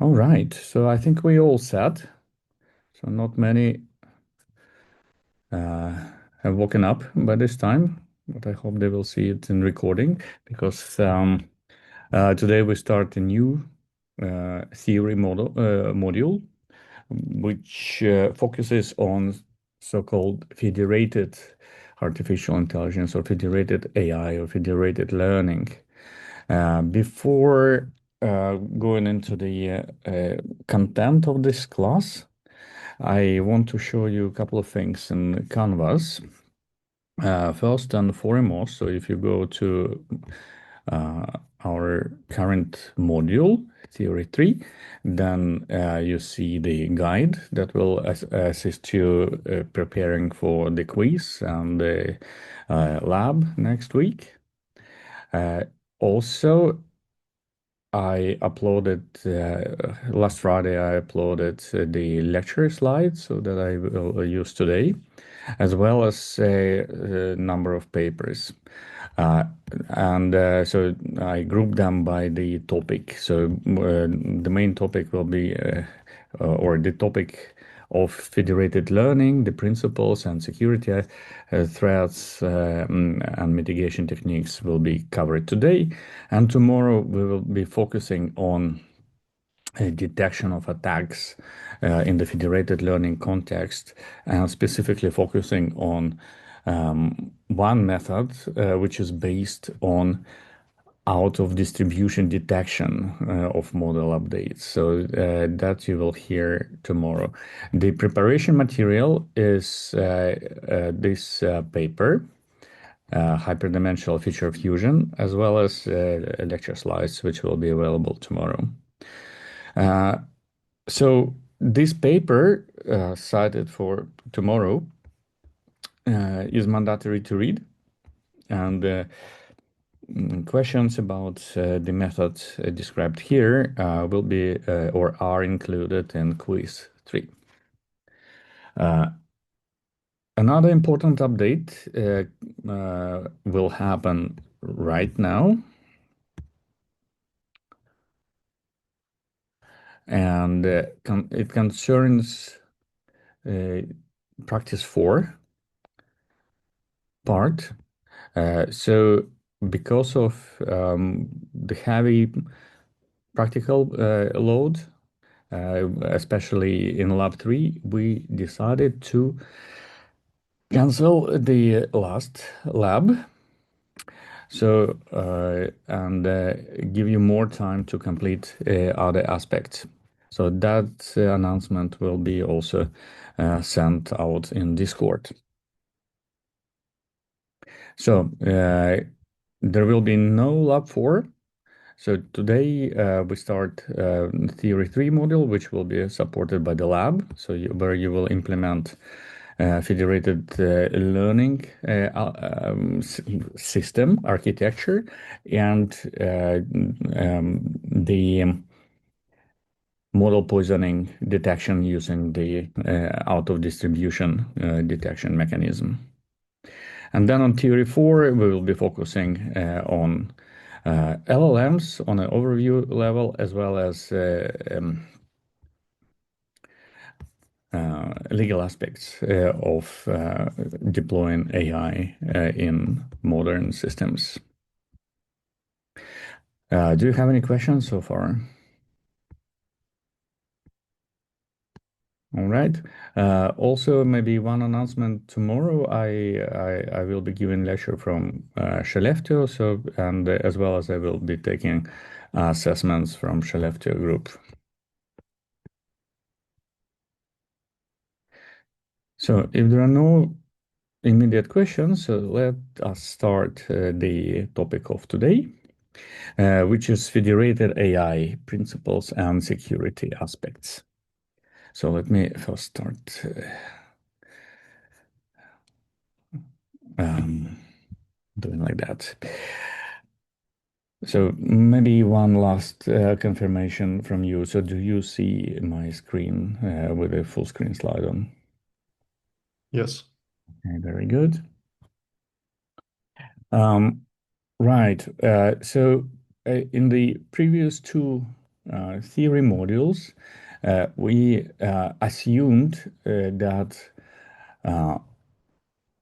All right, so I think we all set. So not many uh, have woken up by this time, but I hope they will see it in recording because today we start a new theory module, which focuses on so-called federated artificial intelligence or federated AI or federated learning. Before going into the content of this class, I want to show you a couple of things in Canvas. First and foremost, so if you go to uh, our current module, Theory 3, then you see the guide that will assist you preparing for the quiz and the lab next week. Also, I uploaded last Friday. I uploaded the lecture slides so that I will use today, as well as a number of papers. Uh, and so I grouped them by the topic. So the main topic will be, or the topic of federated learning, the principles and security threats and mitigation techniques will be covered today. And tomorrow we will be focusing on detection of attacks in the federated learning context, and specifically focusing on one method which is based on out of distribution detection of model updates. So that you will hear tomorrow. The preparation material is this paper, hyperdimensional feature fusion, as well as lecture slides, which will be available tomorrow. So this paper cited for tomorrow is mandatory to read, and questions about the method described here will be or are included in quiz 3. Another important update will happen right now, and it concerns practice 4 part. So because of the heavy practical load, especially in lab 3, we decided to cancel the last lab. So and give you more time to complete other aspects. So that announcement will be also sent out in Discord. So there will be no lab 4. So today we start Theory 3 module, which will be supported by the lab. So where you will implement federated learning system architecture and the model poisoning detection using the out of distribution detection mechanism. And then on Theory 4, we will be focusing on LLMs on an overview level, as well as legal aspects of deploying AI in modern systems. Do you have any questions so far? All right. Also, maybe one announcement tomorrow. I will be giving lecture from Skellefteå, so and as well as I will be taking assessments from Skellefteå group. So if there are no immediate questions, let us start the topic of today, which is federated AI principles and security aspects. So let me first start doing like that. So maybe one last confirmation from you. So do you see my screen with a full screen slide on? Yes. Okay, very good. Right. So in the previous two theory modules, we assumed that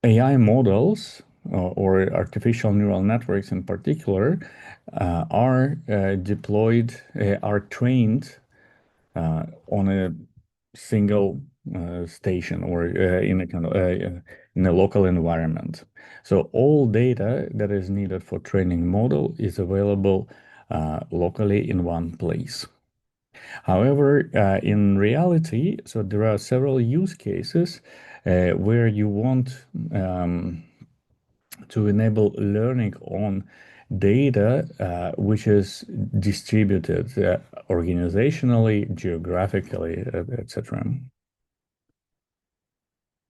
AI models or artificial neural networks in particular are deployed, are trained on a single station or in a kind of in a local environment. So all data that is needed for training model is available locally in one place. However, in reality, so there are several use cases where you want to enable learning on data which is distributed organizationally, geographically, etc.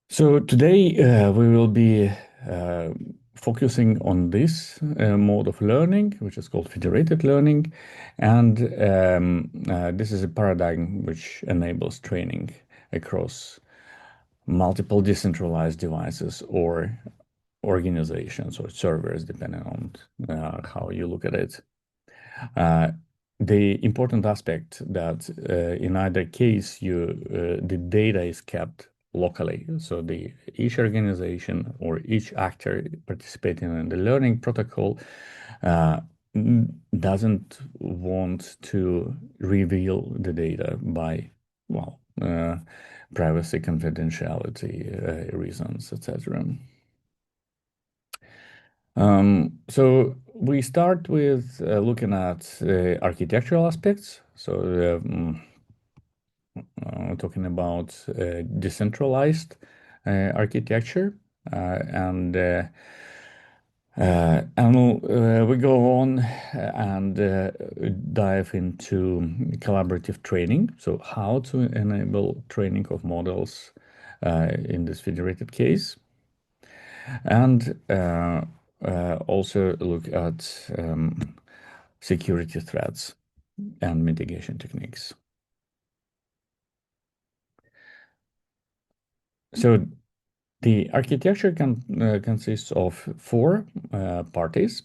So today we will be uh, focusing on this mode of learning, which is called federated learning, and this is a paradigm which enables training across multiple decentralized devices or organizations or servers, depending on how you look at it. Uh, the important aspect that in either case the data is kept locally. So each organization or each actor participating in the learning protocol uh, doesn't want to reveal the data by, well, privacy, confidentiality reasons, etc. So we start with looking at architectural aspects. So talking about decentralized architecture, and we go on and dive into collaborative training. So how to enable training of models in this federated case, and also look at security threats and mitigation techniques. So the architecture consists of four parties.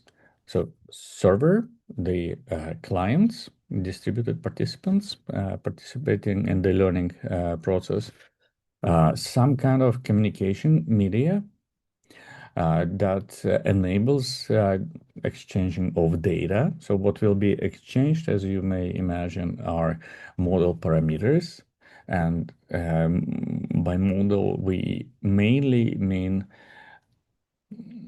So server, the clients, distributed participants participating in the learning process, some kind of communication media, that enables exchanging of data. So what will be exchanged, as you may imagine, are model parameters. And by model, we mainly mean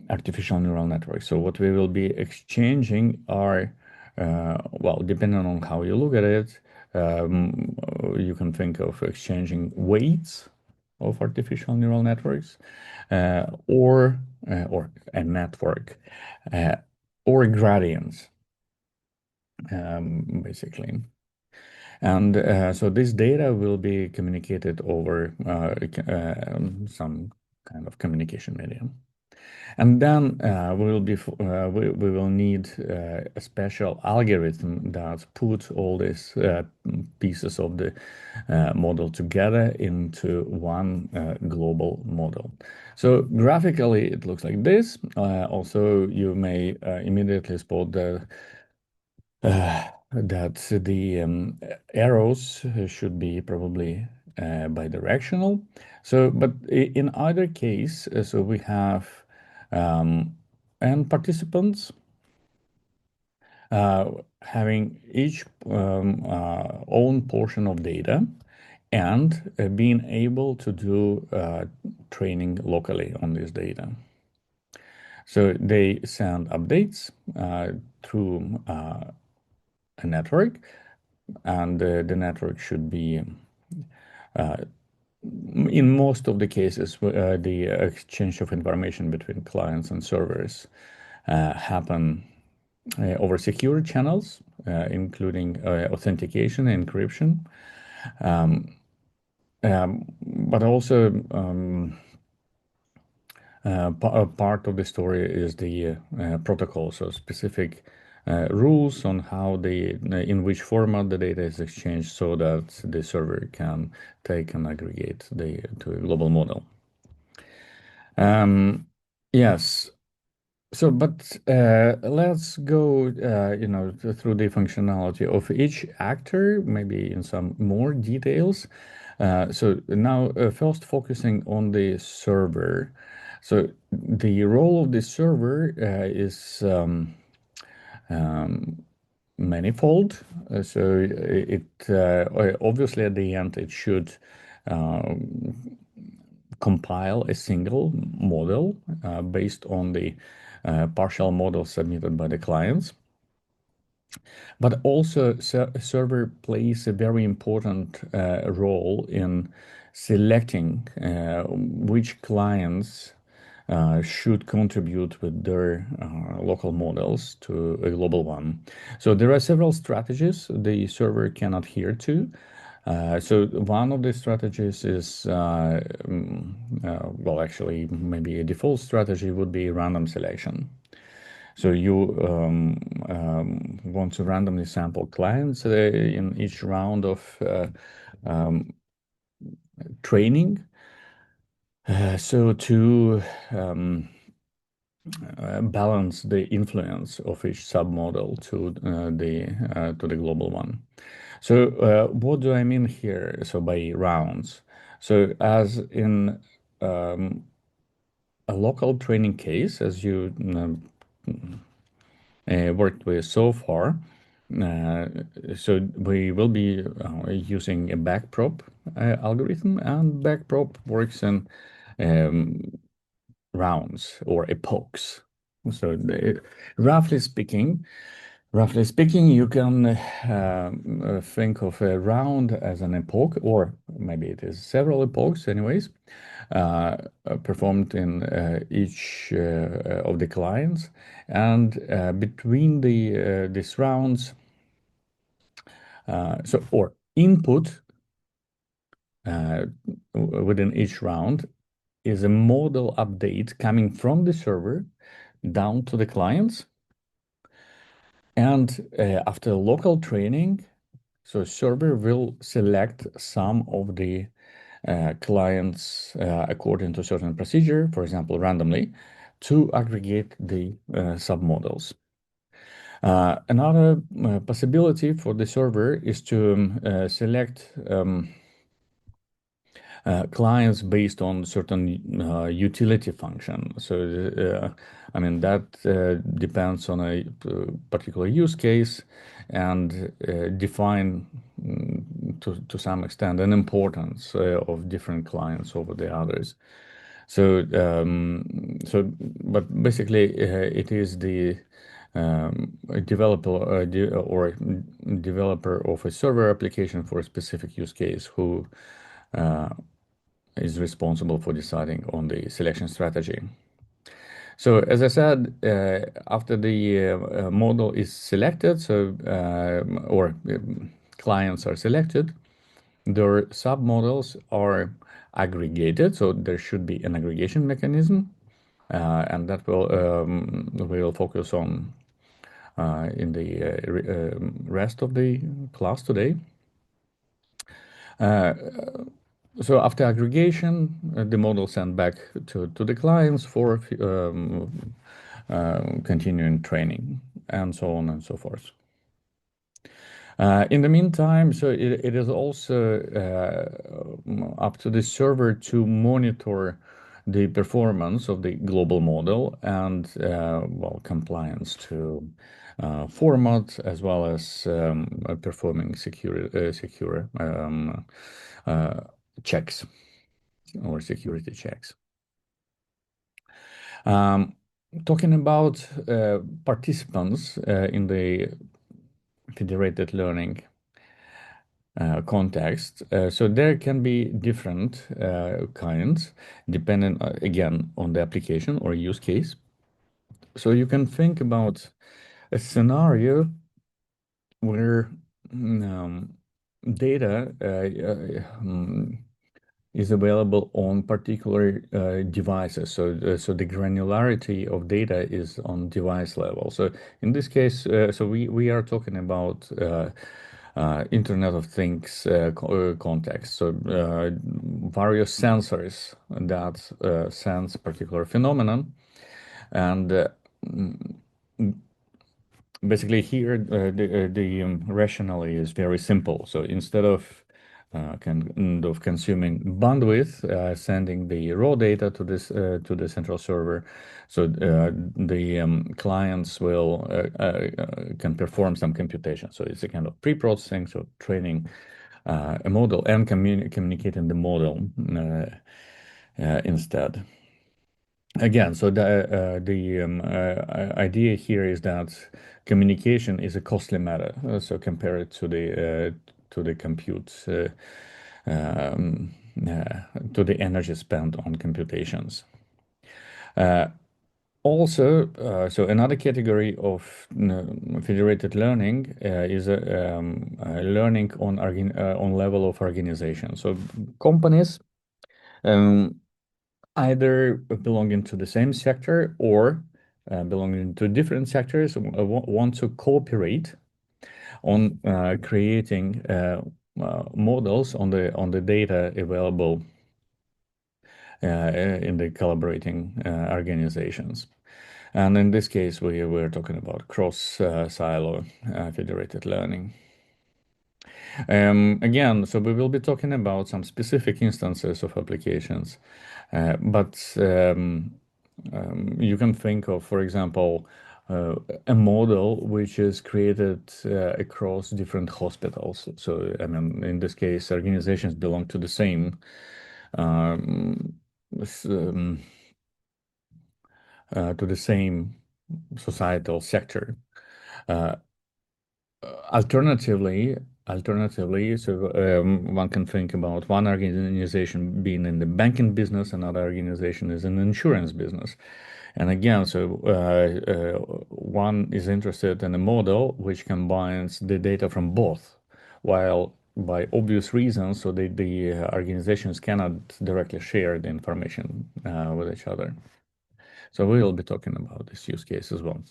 artificial neural networks. So what we will be exchanging are, well, depending on how you look at it, you can think of exchanging weights of artificial neural networks, or a network, uh, or gradients, basically. And so this data will be communicated over some kind of communication medium. And then we will need a special algorithm that puts all these pieces of the model together into one global model. So graphically, it looks like this. Also, you may immediately spot that the arrows should be probably bidirectional. So, but in either case, so we have and participants having each own portion of data and being able to do training locally on this data. So they send updates through a network, and the network should be, in most of the cases, the exchange of information between clients and servers happen over secure channels, including authentication and encryption. But also, part of the story is the protocol, so specific rules on how in which format the data is exchanged so that the server can take and aggregate to a global model. Yes. But let's go, through the functionality of each actor, maybe in some more details. So now, first focusing on the server. So the role of the server is um, manifold. So it obviously at the end it should um, compile a single model based on the partial model submitted by the clients. But also, server plays a very important role in selecting which clients should contribute with their local models to a global one. So there are several strategies the server can adhere to. So one of the strategies is, well, actually, maybe a default strategy would be random selection. So you want to randomly sample clients in each round of um, training. So to balance the influence of each submodel to the global one. So what do I mean here? So by rounds. So as in a local training case, as you worked with so far. Uh, so we will be using a backprop algorithm, and backprop works in um, rounds or epochs. So roughly speaking, you can think of a round as an epoch, or maybe it is several epochs, anyways, performed in each of the clients, and between these rounds, or input uh, within each round is a model update coming from the server down to the clients. And after local training, so server will select some of the clients according to certain procedure, for example, randomly, to aggregate the submodels. Another possibility for the server is to select clients based on certain utility function. So, I mean, that depends on a particular use case and define to some extent an importance of different clients over the others. But basically, it is the developer or developer of a server application for a specific use case who uh, is responsible for deciding on the selection strategy. So as I said, after the model is selected, or clients are selected, their submodels are aggregated. So there should be an aggregation mechanism, and that we will focus on in the rest of the class today. So after aggregation, the model sent back to the clients for continuing training and so on and so forth. In the meantime, so it is also up to the server to monitor the performance of the global model and well, compliance to format, as well as performing secure checks or security checks. Talking about participants in the federated learning context, so there can be different kinds depending again on the application or use case. So you can think about a scenario where data is available on particular devices. So the granularity of data is on device level. So in this case, so we are talking about Internet of Things context. So various sensors that sense particular phenomenon, and mm, basically here the rationale is very simple. So instead of kind of consuming bandwidth, sending the raw data to the central server, so the clients will can perform some computation. So it's a kind of pre-processing, so training a model and communicating the model instead. Again, so the idea here is that communication is a costly matter. So compare it to the compute um, to the energy spent on computations. Uh, so another category of federated learning is learning on level of organization. So companies um, either belonging to the same sector or belonging to different sectors want to cooperate on creating models on the data available in the collaborating organizations. And in this case, we're talking about cross silo federated learning. Again, so we will be talking about some specific instances of applications, but you can think of, for example, a model which is created across different hospitals. So, I mean, in this case, organizations belong to the same um, s- um, to the same societal sector. Uh, Alternatively, so one can think about one organization being in the banking business, another organization is in the insurance business. And again, so one is interested in a model which combines the data from both, while by obvious reasons, so the organizations cannot directly share the information with each other. So we will be talking about this use case as well.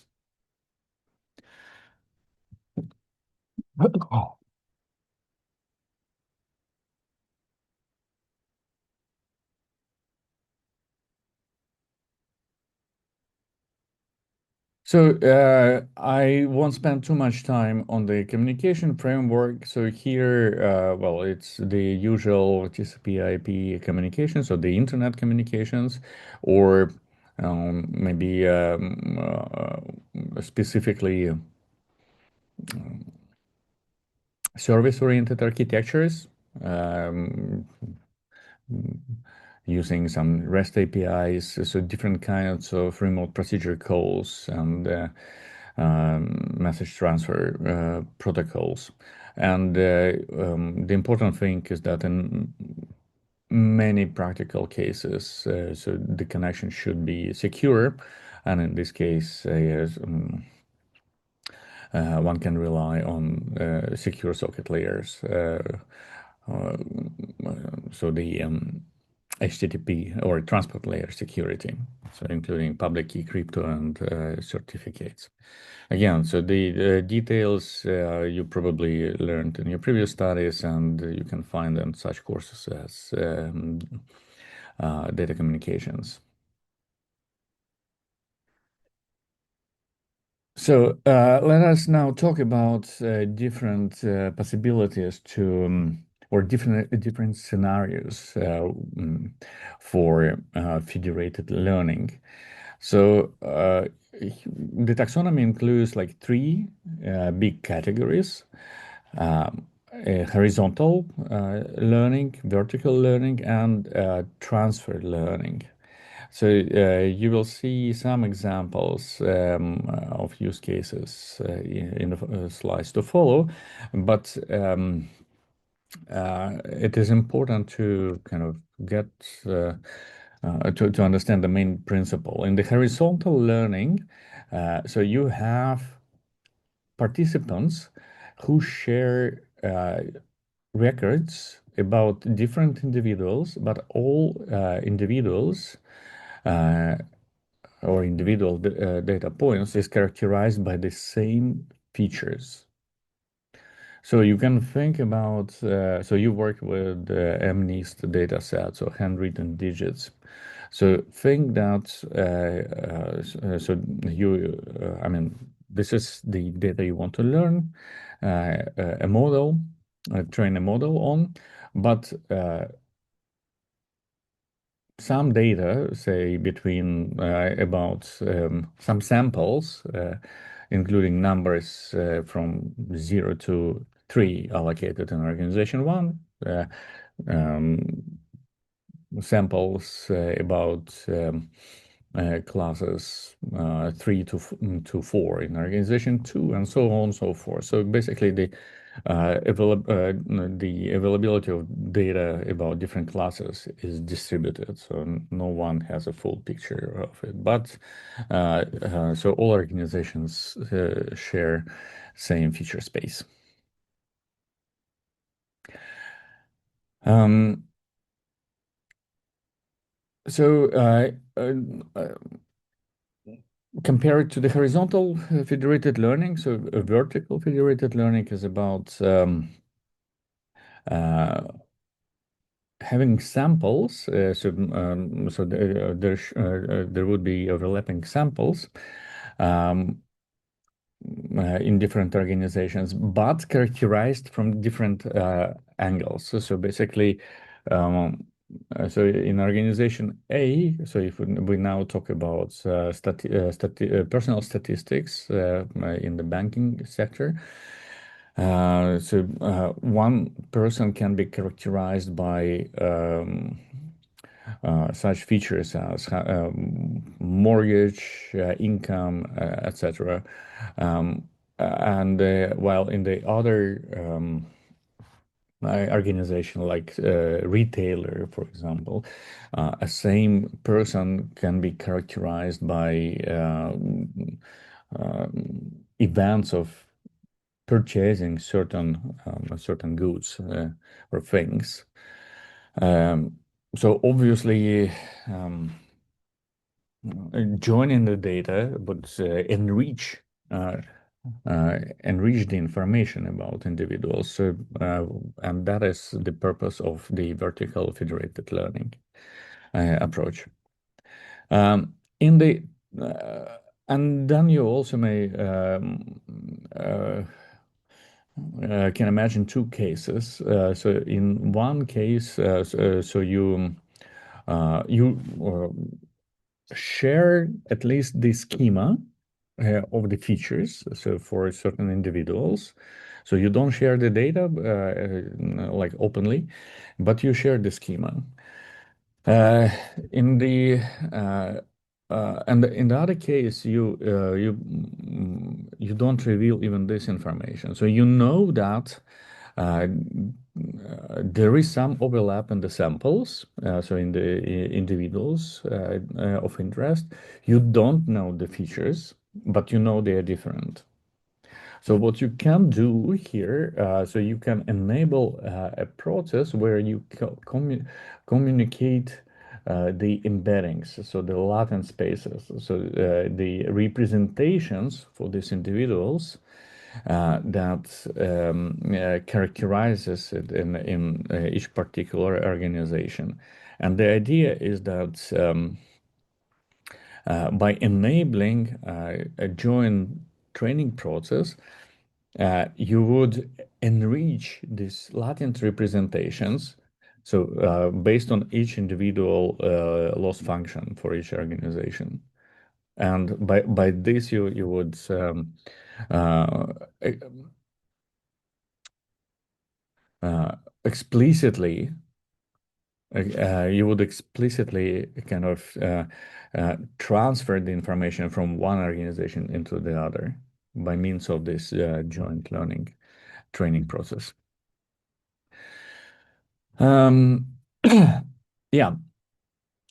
So I won't spend too much time on the communication framework. So here, well, it's the usual TCP/IP communication, so the internet communications, or maybe specifically service-oriented architectures. Um, Using some REST APIs, so different kinds of remote procedure calls and message transfer protocols. And the important thing is that in many practical cases, so the connection should be secure. And in this case, yes, one can rely on secure socket layers. Uh, so the HTTP or transport layer security, so including public key crypto and certificates. Again, so the details you probably learned in your previous studies, and you can find in such courses as data communications. So let us now talk about different possibilities to or different scenarios for federated learning. So the taxonomy includes like three big categories: horizontal learning, vertical learning, and transfer learning. So you will see some examples of use cases in the slides to follow, but it is important to kind of get to understand the main principle. In the horizontal learning, so you have participants who share records about different individuals, but all individuals uh, or individual data points is characterized by the same features. So you can think about, so you work with MNIST data sets or handwritten digits. So think that so you I mean this is the data you want to learn a model, train a model on, but some data, say between about some samples, including numbers from 0 to 3 allocated in organization one, um, samples about classes 3 to 4 in organization two, and so on and so forth. So basically, the availability of data about different classes is distributed, so no one has a full picture of it. But so all organizations share same feature space. Um, so compared to the horizontal federated learning, so vertical federated learning is about uh, having samples. So there would be overlapping samples um, in different organizations, but characterized from different angles. So basically, um, so in organization A, so if we now talk about personal statistics in the banking sector, one person can be characterized by such features as mortgage, income, etc. And while in the other organization, like retailer, for example, a same person can be characterized by events of purchasing certain goods or things. Um, so obviously, joining the data would uh, enrich the information about individuals. So, and that is the purpose of the vertical federated learning approach. In the and then you also may can imagine two cases. So in one case, so you share at least the schema of the features, so for certain individuals. So you don't share the data like openly, but you share the schema. Uh, in the and in the other case, you don't reveal even this information. So you know that there is some overlap in the samples, so in the individuals of interest. You don't know the features, but you know they are different. So what you can do here, so you can enable a process where you communicate the embeddings, so the latent spaces, so the representations for these individuals that characterizes it in each particular organization. And the idea is that by enabling a joint training process, you would enrich these latent representations. So based on each individual loss function for each organization. And by this, you would uh, explicitly you would explicitly kind of transfer the information from one organization into the other by means of this joint learning training process. Um, yeah,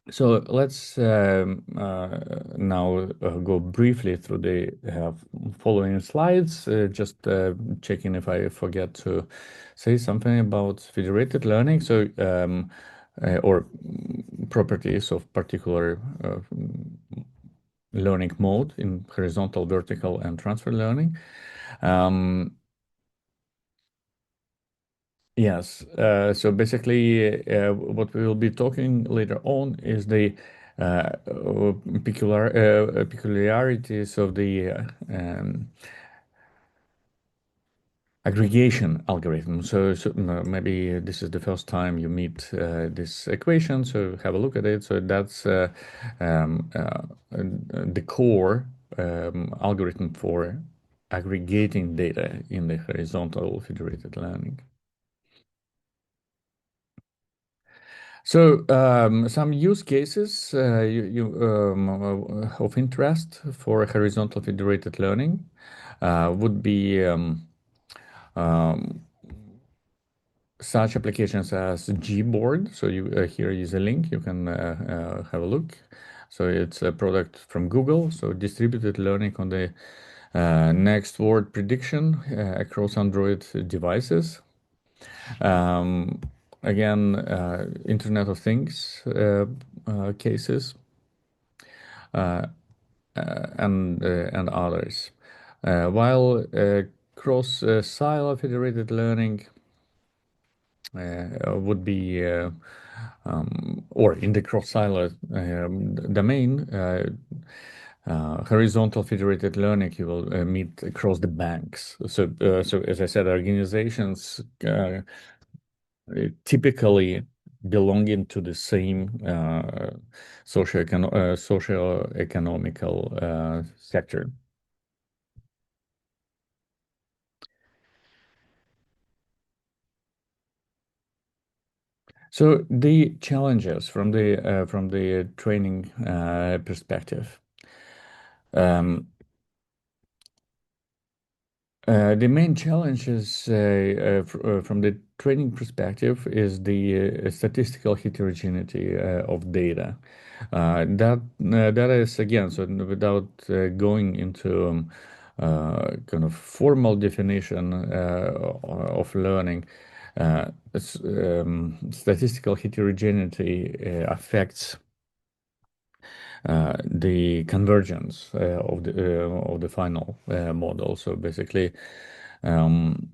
so let's now go briefly through the following slides, just checking if I forget to say something about federated learning. So, or properties of particular learning mode in horizontal, vertical, and transfer learning. Yes. So basically, what we will be talking later on is the peculiarities of the aggregation algorithm. So maybe this is the first time you meet this equation, so have a look at it. So that's um, uh, the core algorithm for aggregating data in the horizontal federated learning. So some use cases of interest for horizontal federated learning would be um, such applications as Gboard. So you here is a link. You can have a look. So it's a product from Google. So distributed learning on the next word prediction across Android devices. Um, Again, Internet of Things cases uh, and others. While cross silo federated learning would be or in the cross silo domain, horizontal federated learning you will meet across the banks. So as I said, organizations typically belonging to the same socio-economical sector. So the challenges from the training perspective. Um, the main challenge is from the training perspective is the statistical heterogeneity of data. That is again, so without going into kind of formal definition of learning, statistical heterogeneity affects the convergence of the final model. So basically, um,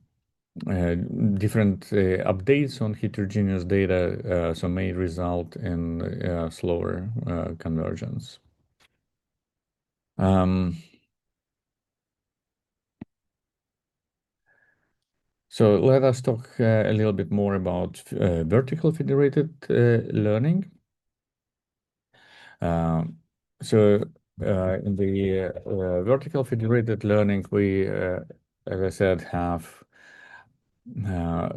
uh, different updates on heterogeneous data so may result in slower convergence. Um, so let us talk a little bit more about vertical federated learning. Um, so in the vertical federated learning, we, as I said, have uh,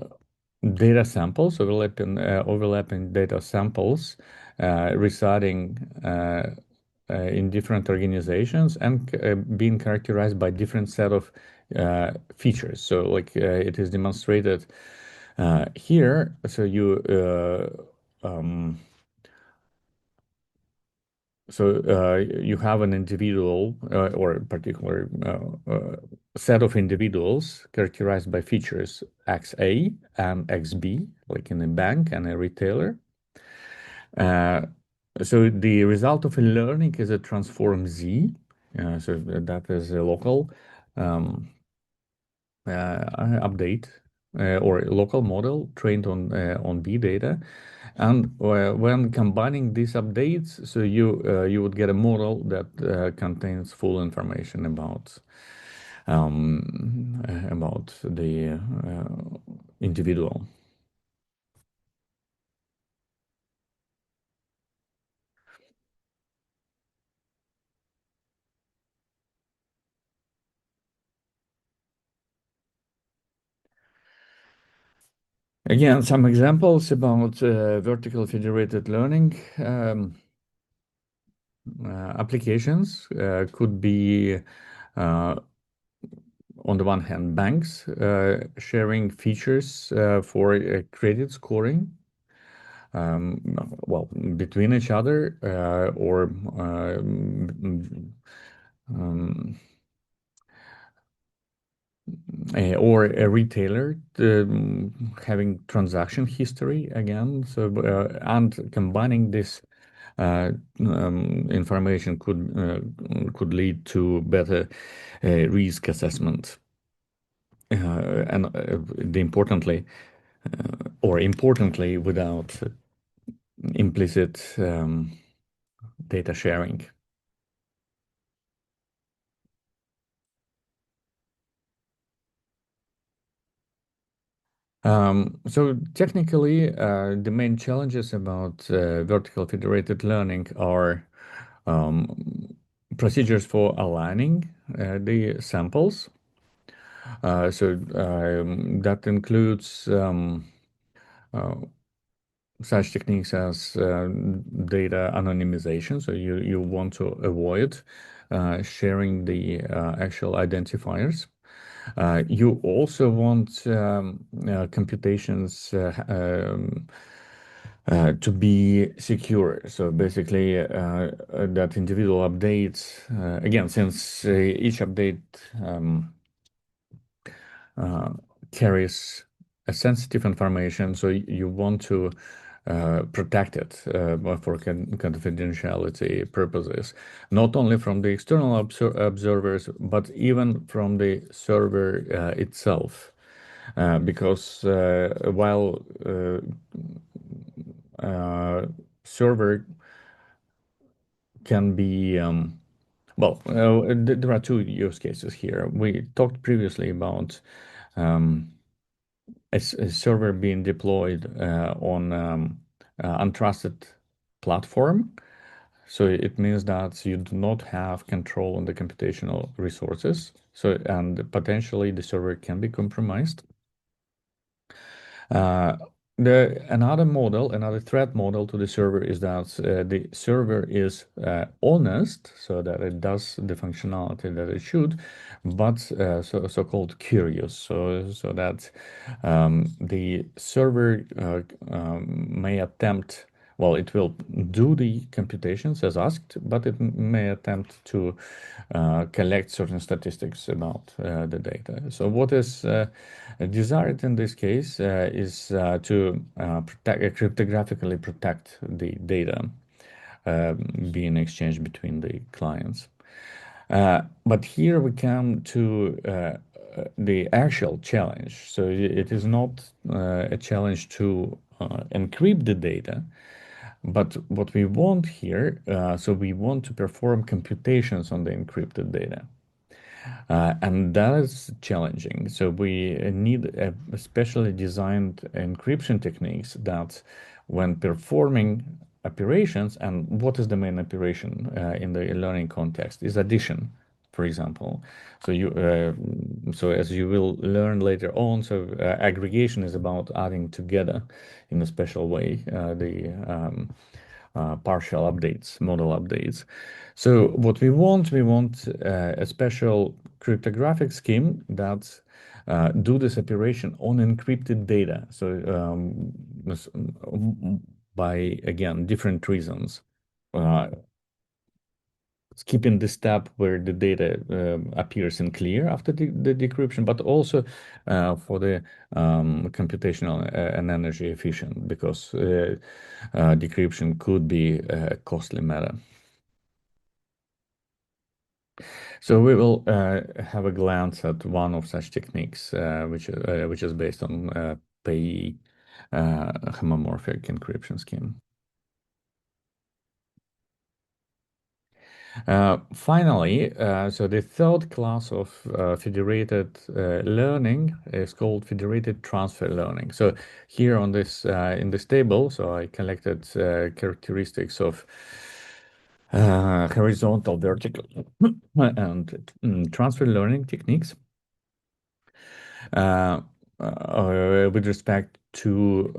data samples, overlapping data samples residing in different organizations and being characterized by different set of features. So like it is demonstrated here. So you have an individual or a particular set of individuals characterized by features XA and XB, like in a bank and a retailer. Uh, so the result of a learning is a transform Z. So that is a local um, update or a local model trained on B data. And when combining these updates, so you would get a model that contains full information about the individual. Again, some examples about vertical federated learning applications could be on the one hand, banks sharing features for credit scoring, um, well, between each other, or um, or a retailer having transaction history again. So and combining this information could lead to better risk assessment. And the importantly, or importantly, without implicit data sharing. So technically, the main challenges about vertical federated learning are um, procedures for aligning the samples. That includes uh, such techniques as data anonymization. So you want to avoid sharing the actual identifiers. You also want computations to be secure. So basically, that individual updates, again, since each update uh, carries a sensitive information, so you want to protect it for confidentiality purposes, not only from the external observers, but even from the server itself. Because while server can be there are two use cases here. We talked previously about um, a server being deployed on untrusted platform. So it means that you do not have control on the computational resources. So and potentially the server can be compromised. Uh, another threat model to the server is that the server is honest, so that it does the functionality that it should, but so-called curious, so that the server may attempt. Well, it will do the computations as asked, but it may attempt to collect certain statistics about the data. So what is desired in this case is to cryptographically protect the data being exchanged between the clients. But here we come to the actual challenge. So it is not a challenge to encrypt the data, but what we want here, so we want to perform computations on the encrypted data. And that is challenging. So we need a specially designed encryption techniques that when performing operations, and what is the main operation in the learning context is addition, for example. So as you will learn later on, aggregation is about adding together in a special way partial updates, model updates. So what we want a special cryptographic scheme that do this operation on encrypted data. So by again different reasons. Uh, Skipping the step where the data appears in clear after the decryption, but also for the computational and energy efficient, because decryption could be a costly matter. So we will have a glance at one of such techniques, which is based on PAE homomorphic encryption scheme. Finally, so the third class of federated learning is called federated transfer learning. So here on this in this table, so I collected characteristics of horizontal, vertical, and transfer learning techniques uh, with respect to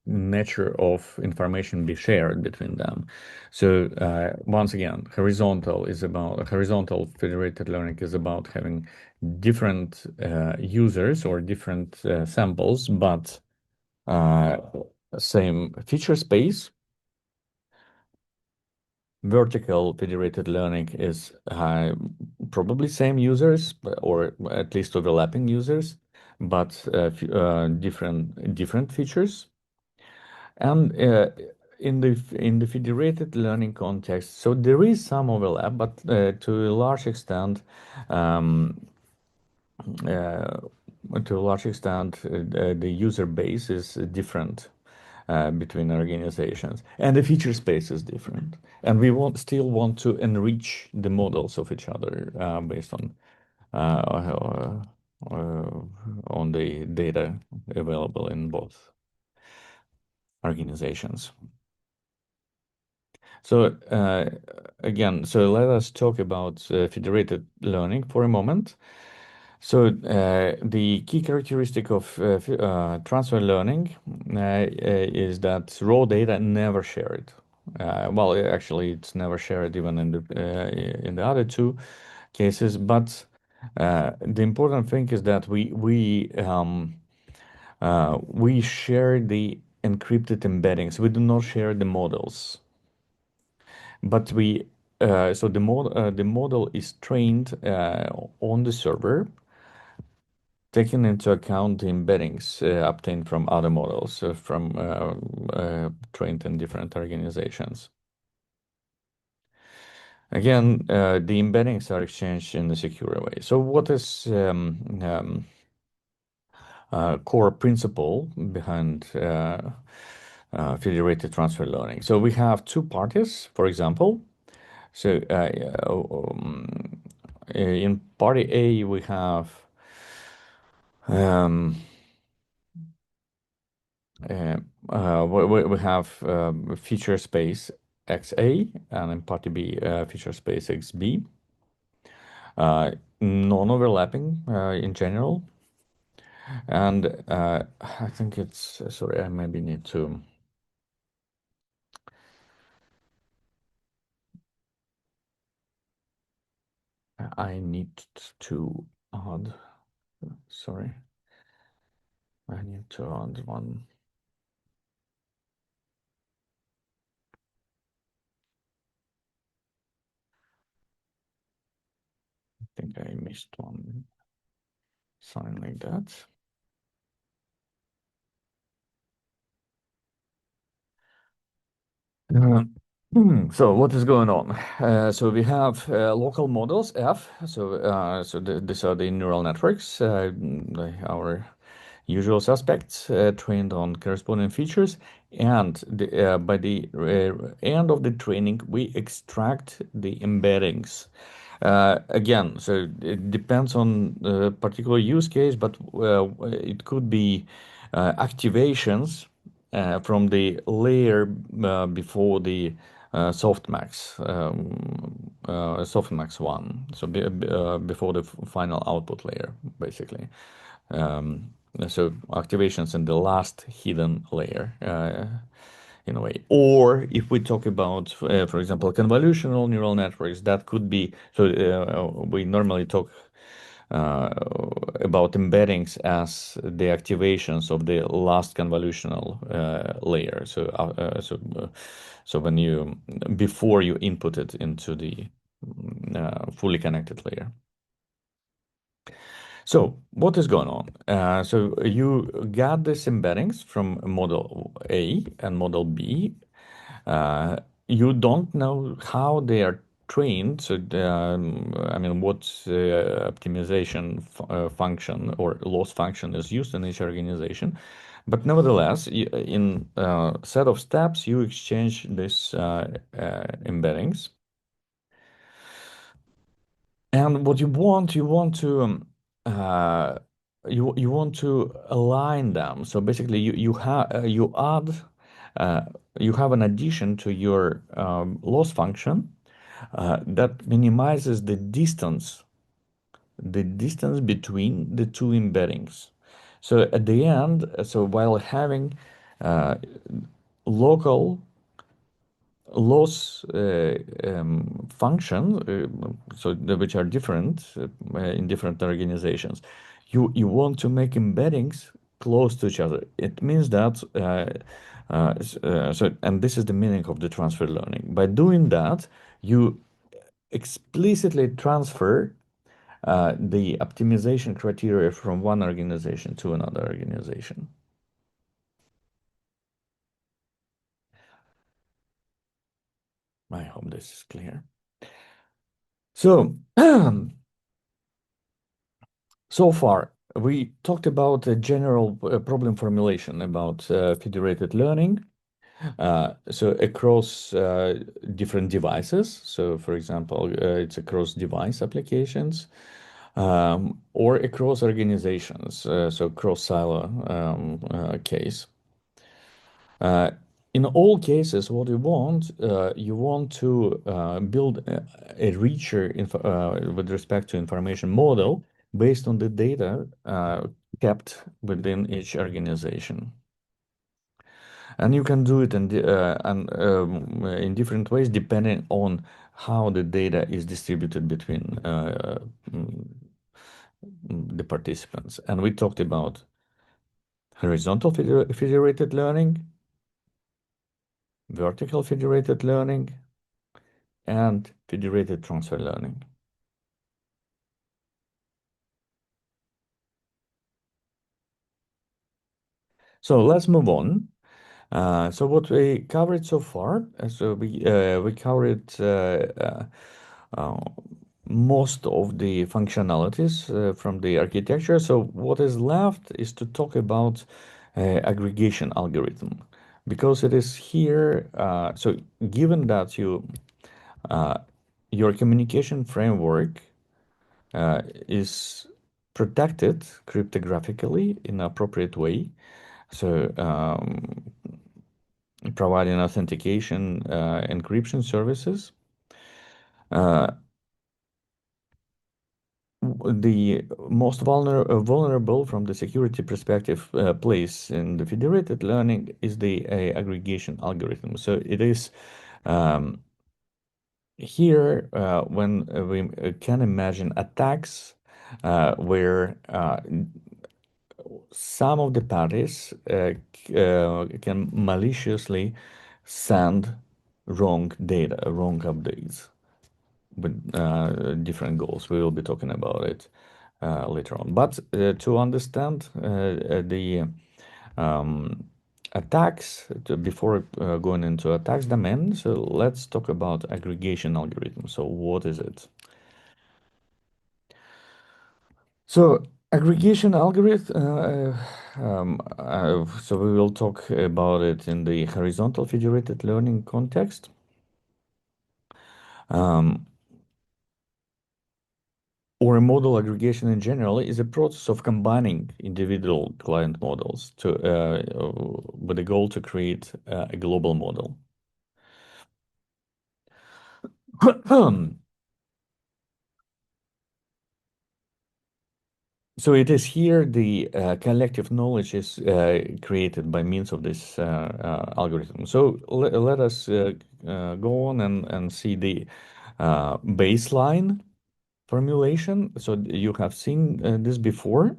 nature of information be shared between them. So once again, horizontal federated learning is about having different users or different samples, but uh, same feature space. Vertical federated learning is probably same users or at least overlapping users, but different features. And in the federated learning context, so there is some overlap, but to a large extent, um, uh, the user base is different. between organizations, and the feature space is different. And we still want to enrich the models of each other based uh, uh, on the data available in both organizations. So again, so let us talk about federated learning for a moment. So the key characteristic of transfer learning is that raw data never shared. Well, actually, it's never shared even in the other two cases. But the important thing is that we share the encrypted embeddings. We do not share the models, but the model is trained on the server, taking into account the embeddings obtained from other models trained in different organizations. Again, the embeddings are exchanged in a secure way. So what is core principle behind federated transfer learning? So we have two parties, for example. So in party A, we have um, we have feature space XA, and in party B, feature space XB. Non-overlapping in general. And I think it's, sorry, I maybe need to, I need to add, sorry, I need to add one. I think I missed one sign like that. Uh, So what is going on? So we have local models F. These are the neural networks, our usual suspects trained on corresponding features, and by the end of the training, we extract the embeddings. Again, so it depends on the particular use case, but it could be activations from the layer before the softmax one, so before the final output layer, basically. Um, so activations in the last hidden layer, in a way. Or if we talk about, for example, convolutional neural networks, that could be, so we normally talk uh, about embeddings as the activations of the last convolutional layer. So when you, before you input it into the fully connected layer. So what is going on? So you got these embeddings from model A and model B. You don't know how they are trained. So I mean, what optimization function or loss function is used in each organization. But nevertheless, in a set of steps, you exchange these embeddings. And what you want to uh, you want to align them. So basically, you add uh, you have an addition to your loss function that minimizes the distance between the two embeddings. So at the end, so while having uh, local loss function, which are different in different organizations, you want to make embeddings close to each other. It means that and this is the meaning of the transfer learning. By doing that, you explicitly transfer the optimization criteria from one organization to another organization. I hope this is clear. So, so far, we talked about a general problem formulation about federated learning. So across different devices. So for example, it's across device applications or across organizations. So cross silo case. Uh, in all cases, what you want to build a richer with respect to information model based on the data kept within each organization. And you can do it in different ways depending on how the data is distributed between mm, the participants. And we talked about horizontal federated learning, vertical federated learning, and federated transfer learning. So let's move on. So what we covered so far, we covered uh, most of the functionalities from the architecture. So what is left is to talk about aggregation algorithm, because it is here. So given that uh, your communication framework is protected cryptographically in an appropriate way, so providing authentication encryption services. Uh, the most vulnerable from the security perspective place in the federated learning is the aggregation algorithm. So it is um, here when we can imagine attacks where some of the parties can maliciously send wrong data, wrong updates with different goals. We will be talking about it later on. But to understand the um, attacks, before going into attacks domain, so let's talk about aggregation algorithm. So what is it? So aggregation algorithm, so we will talk about it in the horizontal federated learning context. Um, or a model aggregation in general is a process of combining individual client models to with a goal to create a global model. So it is here the collective knowledge is created by means of this algorithm. So let us go on and see the baseline formulation. So you have seen this before.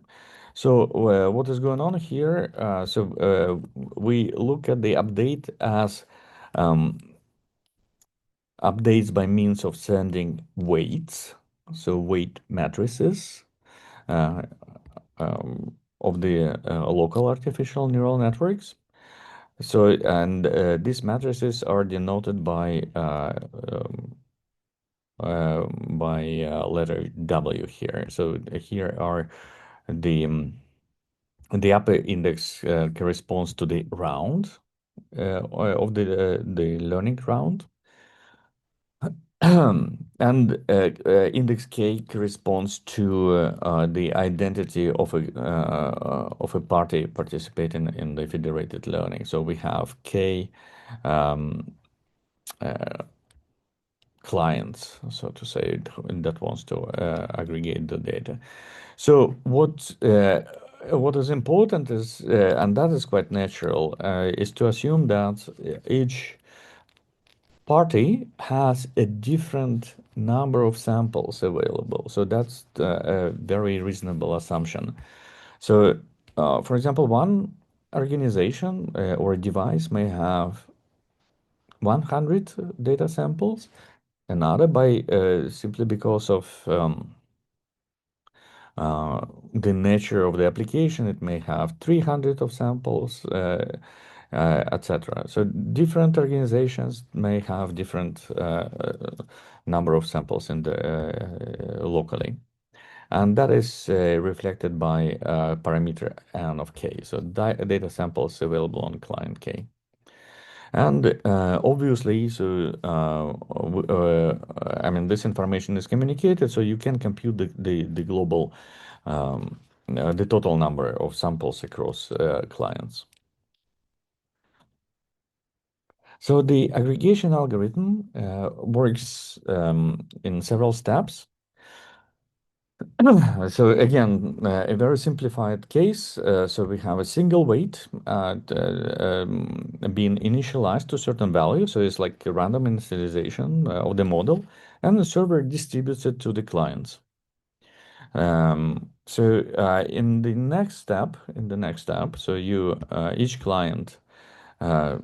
So what is going on here? We look at the update as um, updates by means of sending weights, so weight matrices uh, of the local artificial neural networks. So, and these matrices are denoted by letter W here. So here are the upper index corresponds to the round of the learning round. And index K corresponds to the identity of a party participating in the federated learning. So we have K um, clients, so to say, that wants to aggregate the data. So what is important is, and that is quite natural, is to assume that each party has a different number of samples available. So that's a very reasonable assumption. So, for example, one organization or device may have 100 data samples, another by simply because of the nature of the application, it may have 300 of samples, etc. So different organizations may have different number of samples in the locally. and that is reflected by parameter n of k. So data samples available on client k. And obviously, so I mean, this information is communicated, so you can compute the global, the total number of samples across clients. So the aggregation algorithm works in several steps. So again, a very simplified case. So we have a single weight being initialized to a certain value. So it's like a random initialization of the model, and the server distributes it to the clients. So in the next step, so you each client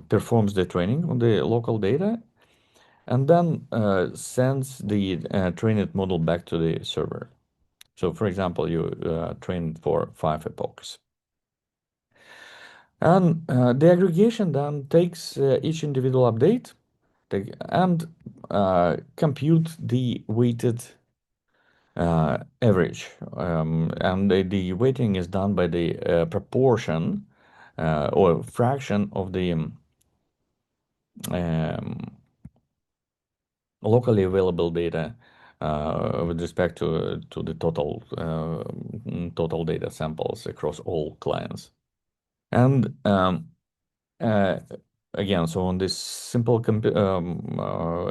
performs the training on the local data, and then sends the trained model back to the server. So, for example, you train for 5 epochs. And the aggregation then takes each individual update and compute the weighted average. And the weighting is done by the proportion or fraction of the locally available data with respect to the total data samples across all clients. And uh, again, so on this simple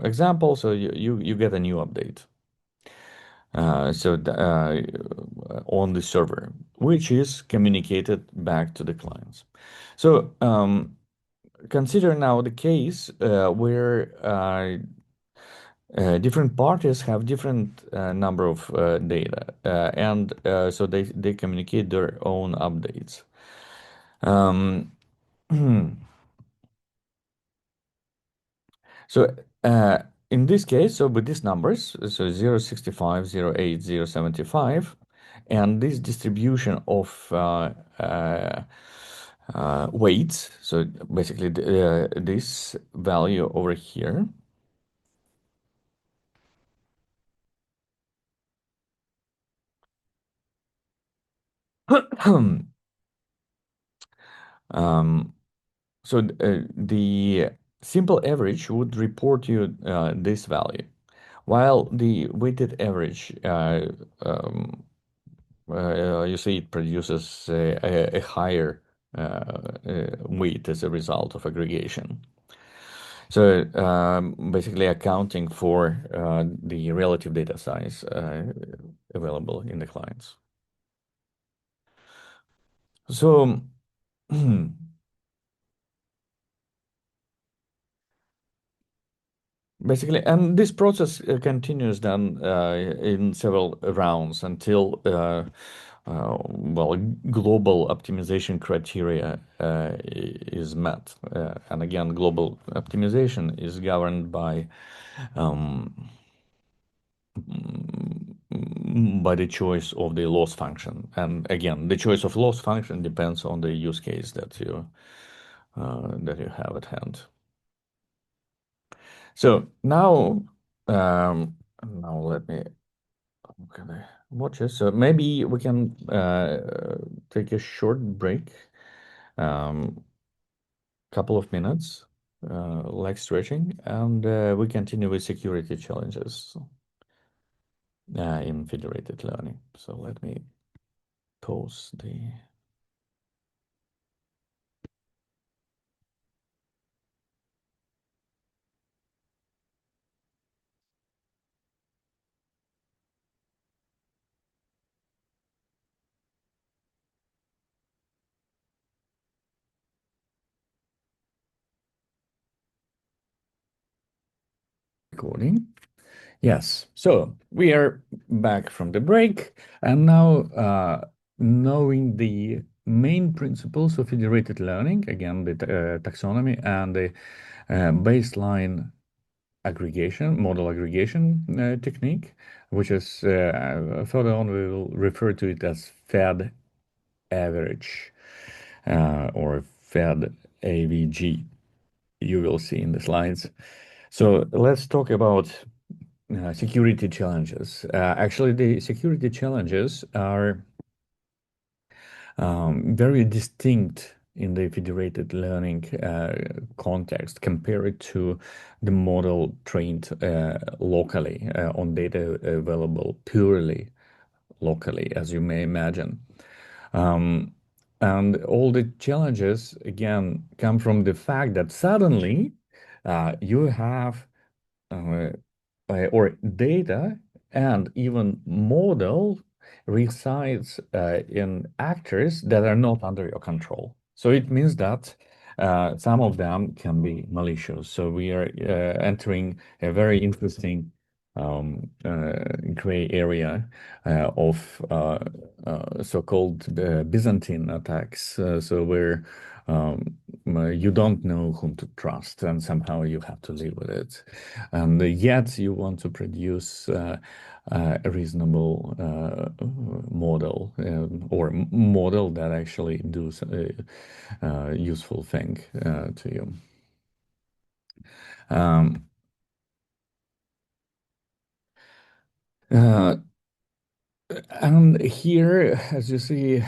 example, so you get a new update. On the server, which is communicated back to the clients. So consider now the case where different parties have different number of data, and so they communicate their own updates. Um, So in this case, so with these numbers, so 065, 08, 075, and this distribution of weights, so basically this value over here, um, so the simple average would report you this value, while the weighted average you see it produces a higher weight as a result of aggregation. So basically accounting for the relative data size available in the clients. So basically, and this process continues then in several rounds until well, global optimization criteria is met. And again, global optimization is governed um, by the choice of the loss function. And again, the choice of loss function depends on the use case that you have at hand. So now let me watch it. So maybe we can take a short break, couple of minutes, leg stretching, and we continue with security challenges in federated learning. So let me pause the recording. Yes, so we are back from the break, and now knowing the main principles of federated learning, again, the taxonomy and the baseline aggregation, model aggregation technique, which is further on we will refer to it as Fed average or Fed AVG. You will see in the slides. So let's talk about security challenges. Actually, the security challenges are very distinct in the federated learning context compared to the model trained locally on data available purely locally, as you may imagine. Um, and all the challenges, again, come from the fact that suddenly you have uh, or data and even model resides in actors that are not under your control. So it means that some of them can be malicious. So we are entering a very interesting gray area of so-called Byzantine attacks. So where you don't know whom to trust, and somehow you have to live with it. And yet you want to produce a reasonable model or model that actually does a useful thing to you. Um, uh, And here, as you see,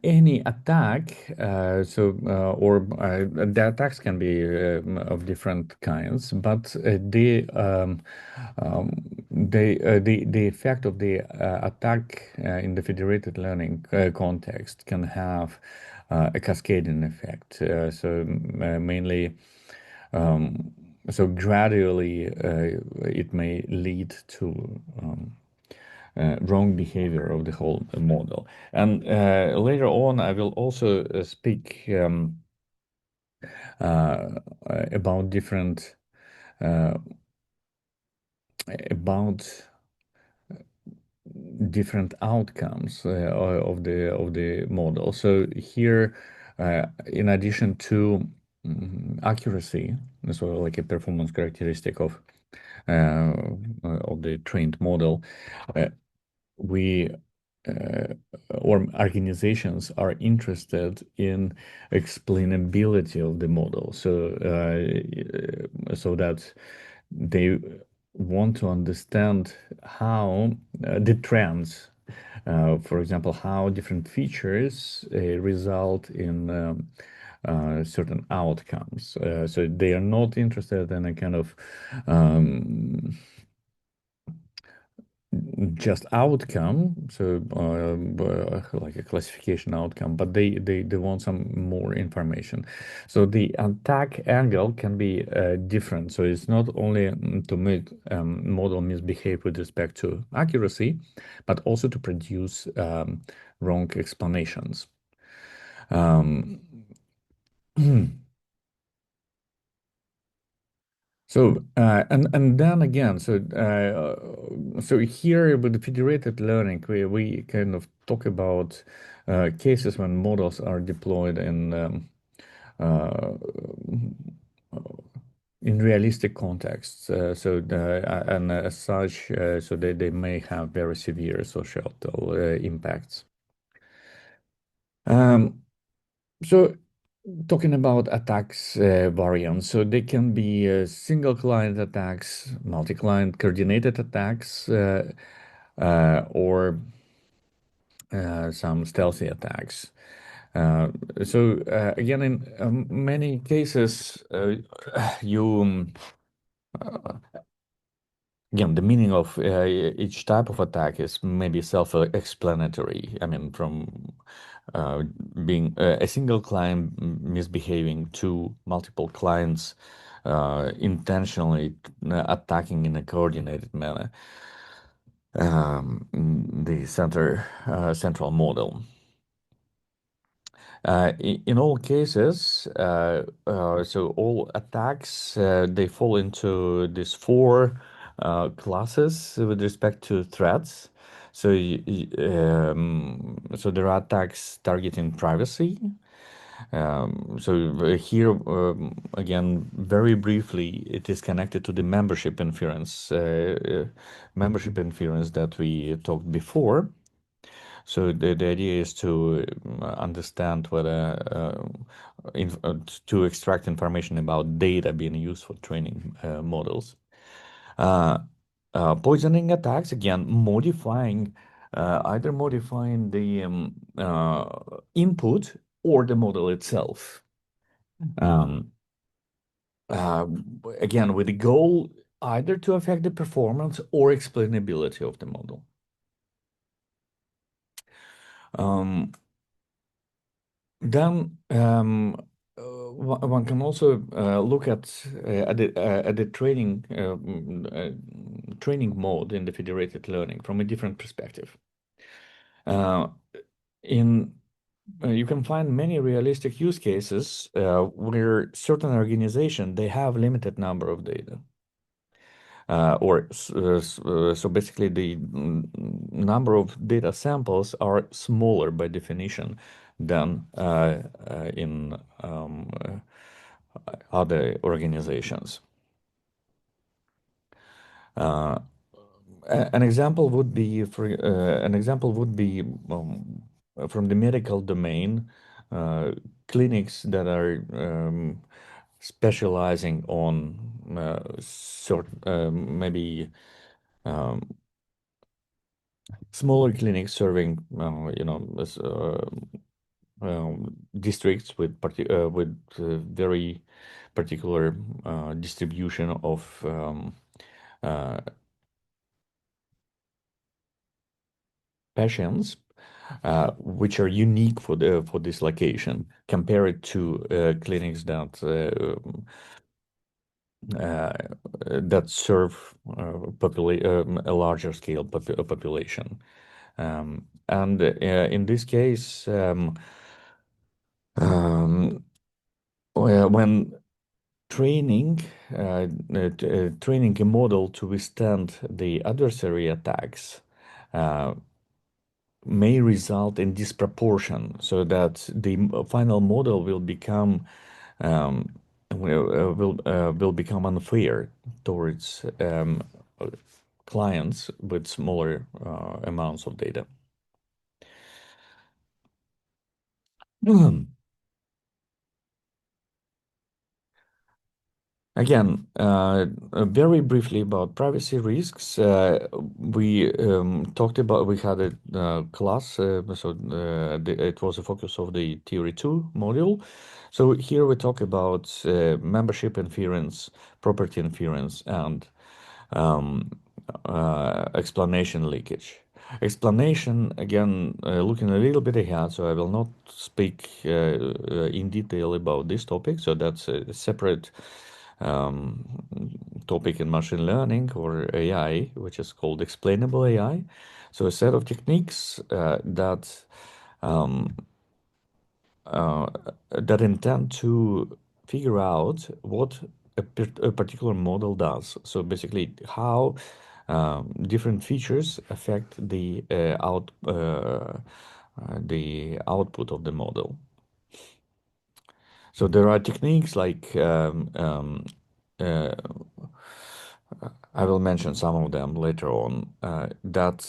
any attack, the attacks can be of different kinds, but the effect of the attack in the federated learning context can have a cascading effect. Mainly. So gradually, it may lead to wrong behavior of the whole model. And later on, I will also speak about different uh, about different outcomes of the model. So here, in addition to accuracy, so like a performance characteristic uh, of the trained model, uh, we uh, or organizations are interested in explainability of the model. So that they want to understand how the trends, for example, how different features result in certain outcomes. So they are not interested in a kind of just outcome, so like a classification outcome, but they want some more information. So the attack angle can be different. So it's not only to make model misbehave with respect to accuracy, but also to produce wrong explanations. Um, and then again, so here with the federated learning, we kind of talk about cases when models are deployed uh, in realistic contexts. And as such, so they may have very severe societal impacts. Um, so talking about attacks variants, so they can be single client attacks, multi-client coordinated attacks, or some stealthy attacks. Again, in many cases, you again, the meaning of each type of attack is maybe self-explanatory. I mean, from uh, being a single client misbehaving to multiple clients intentionally attacking in a coordinated manner the central model. In all cases, so all attacks they fall into these four classes with respect to threats. So there are attacks targeting privacy. Here again, very briefly, it is connected to the membership inference that we talked before. So the idea is to understand whether to extract information about data being used for training models. Uh, Poisoning attacks, again, either modifying the input or the model itself. Um, uh, Again, with the goal either to affect the performance or explainability of the model. Um, Then one can also look at the training mode in the federated learning from a different perspective. Uh, in You can find many realistic use cases where certain organization they have limited number of data. So basically the number of data samples are smaller by definition than in other organizations. Uh, an example would be from the medical domain, clinics that are specializing on maybe um, smaller clinics serving districts with very particular distribution of uh, patients, which are unique for this location, compared to clinics uh, that serve a larger scale population. And in this case, um, when training training a model to withstand the adversary attacks uh, may result in disproportion, so that the final model will become will become unfair towards clients with smaller amounts of data. Again, very briefly about privacy risks. We had a class, it was a focus of the Theory 2 module. So here we talk about membership inference, property inference, and um, explanation leakage. Explanation, again, looking a little bit ahead, so I will not speak in detail about this topic. So that's a separate um, topic in machine learning or AI, which is called explainable AI. So a set of techniques um, uh, that intend to figure out what a particular model does. So basically, how different features affect the output of the model. So there are techniques like uh, I will mention some of them later on that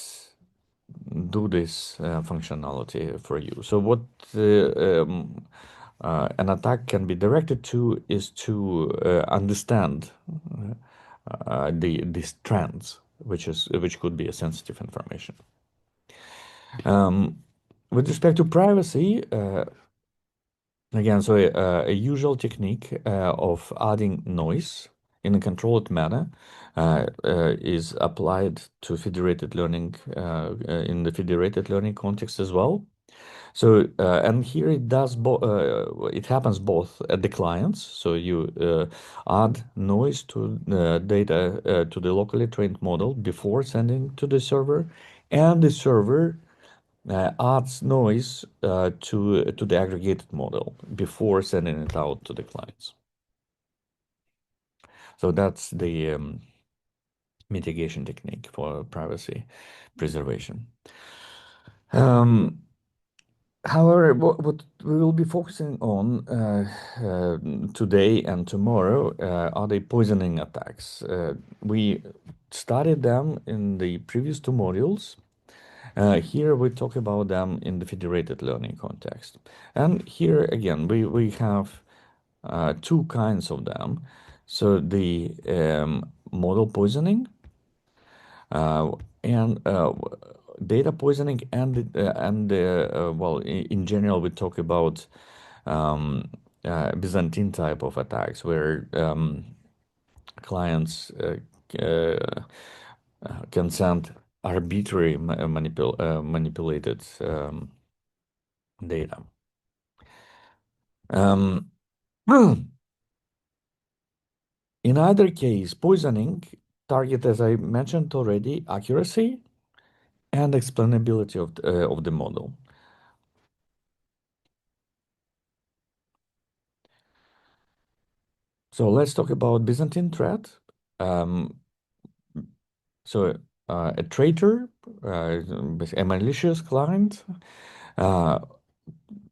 do this functionality for you. So what an attack can be directed to is to understand these trends, which could be a sensitive information. With respect to privacy, again, so a usual technique of adding noise in a controlled manner is applied to federated learning in the federated learning context as well. So, and here it happens both at the clients. So you add noise to data to the locally trained model before sending to the server, and the server adds noise to the aggregated model before sending it out to the clients. So that's the mitigation technique for privacy preservation. However, what we will be focusing on today and tomorrow are the poisoning attacks. We studied them in the previous two modules. Here we talk about them in the federated learning context. And here again, we have two kinds of them. So the model poisoning uh, and data poisoning well, in general we talk about um, Byzantine type of attacks where clients can send arbitrary manipulated data. Um, in either case, poisoning target, as I mentioned already, accuracy and explainability of the model. So let's talk about Byzantine threat. Um, so a traitor, a malicious client, uh,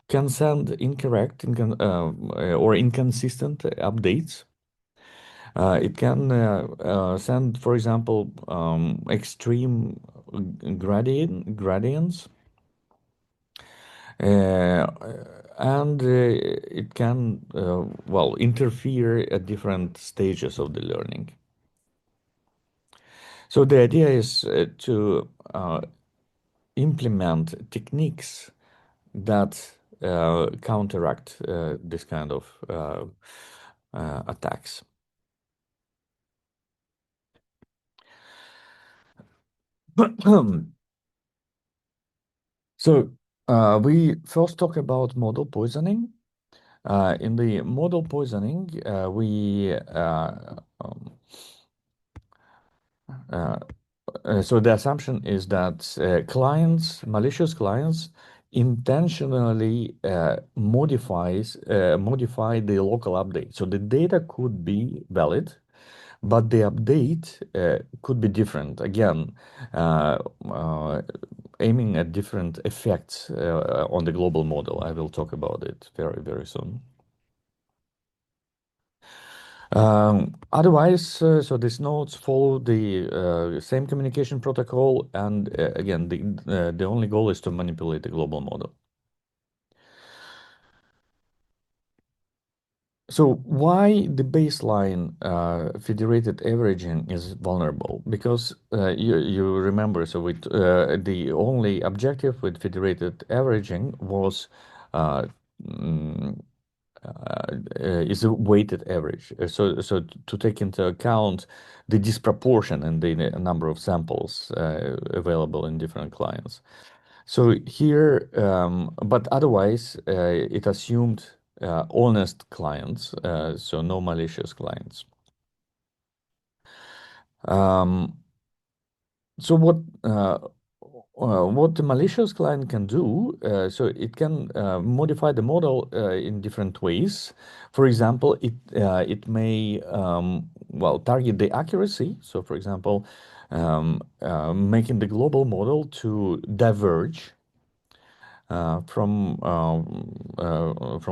can send incorrect or inconsistent updates. It can send, for example, extreme gradients, uh, and it can, well, interfere at different stages of the learning. So the idea is to implement techniques that counteract this kind of attacks. So we first talk about model poisoning. In the model poisoning, uh, so the assumption is that malicious clients, intentionally modify the local update. So the data could be valid, but the update could be different. Again, uh, uh, aiming at different effects on the global model. I will talk about it very, very soon. Otherwise, so these nodes follow the same communication protocol, and again, the only goal is to manipulate the global model. So why the baseline federated averaging is vulnerable? Because you remember, so the only objective with federated averaging was uh, mm, is a weighted average. So to take into account the disproportion in the number of samples available in different clients. So here, but otherwise, it assumed honest clients, so no malicious clients. Um, so what the malicious client can do, so it can modify the model in different ways. For example, it may well target the accuracy. So, for example, making the global model to diverge from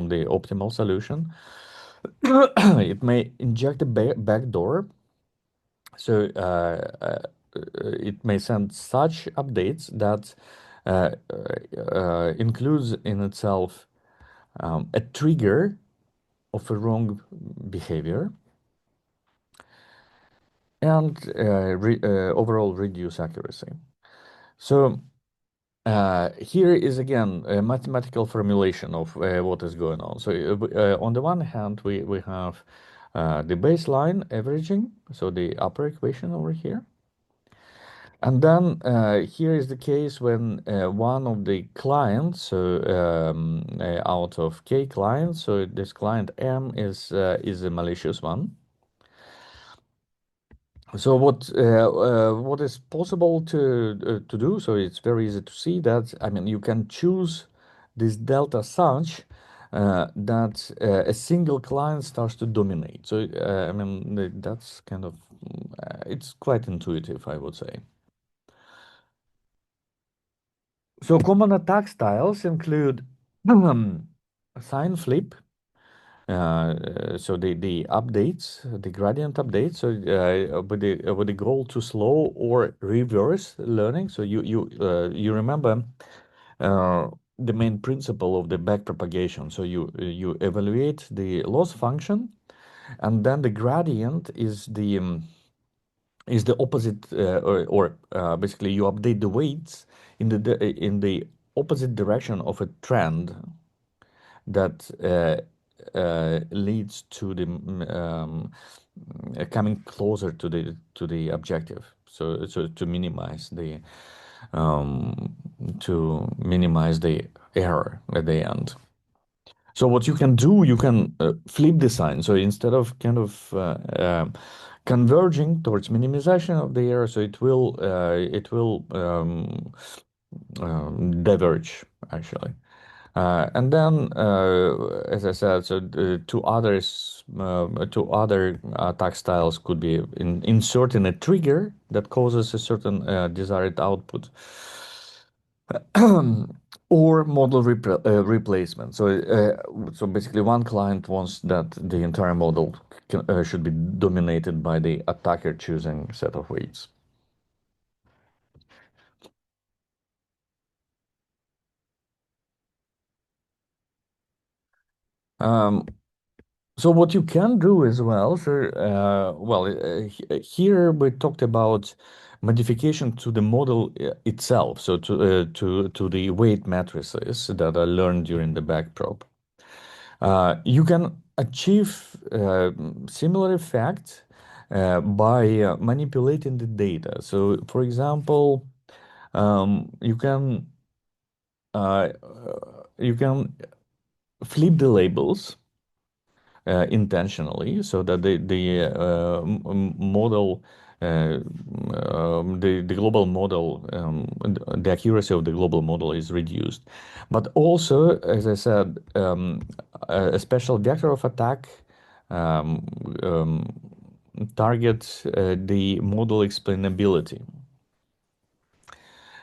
the optimal solution. It may inject a backdoor, so it may send such updates that includes in itself a trigger of a wrong behavior and overall reduce accuracy. So here is again a mathematical formulation of what is going on. So on the one hand, we have the baseline averaging, so the upper equation over here. And then here is the case when one of the clients, so out of k clients, so this client M is a malicious one. So what is possible to do? So it's very easy to see that, I mean, you can choose this delta such that a single client starts to dominate. So I mean that's kind of it's quite intuitive, I would say. So common attack styles include sign flip. So the updates, the gradient updates, so with the goal to slow or reverse learning. So you remember the main principle of the backpropagation. So you evaluate the loss function, and then the gradient is the opposite, or basically you update the weights in the opposite direction of a trend that leads to the coming closer to the objective. So um, to minimize the error at the end. So what you can do, you can flip the sign. So instead of kind of converging towards minimization of the error, so it will diverge actually. And then, as I said, so two other attack styles could be inserting a trigger that causes a certain desired output, or model replacement. So basically, one client wants that the entire model should be dominated by the attacker choosing set of weights. Um, So what you can do as well, here we talked about modification to the model itself, so to the weight matrices that are learned during the backprop. You can achieve similar effect by manipulating the data. So, for example, you can you can flip the labels intentionally so that the model the global model the accuracy of the global model is reduced, but also, as I said, a special vector of attack um, um, targets the model explainability.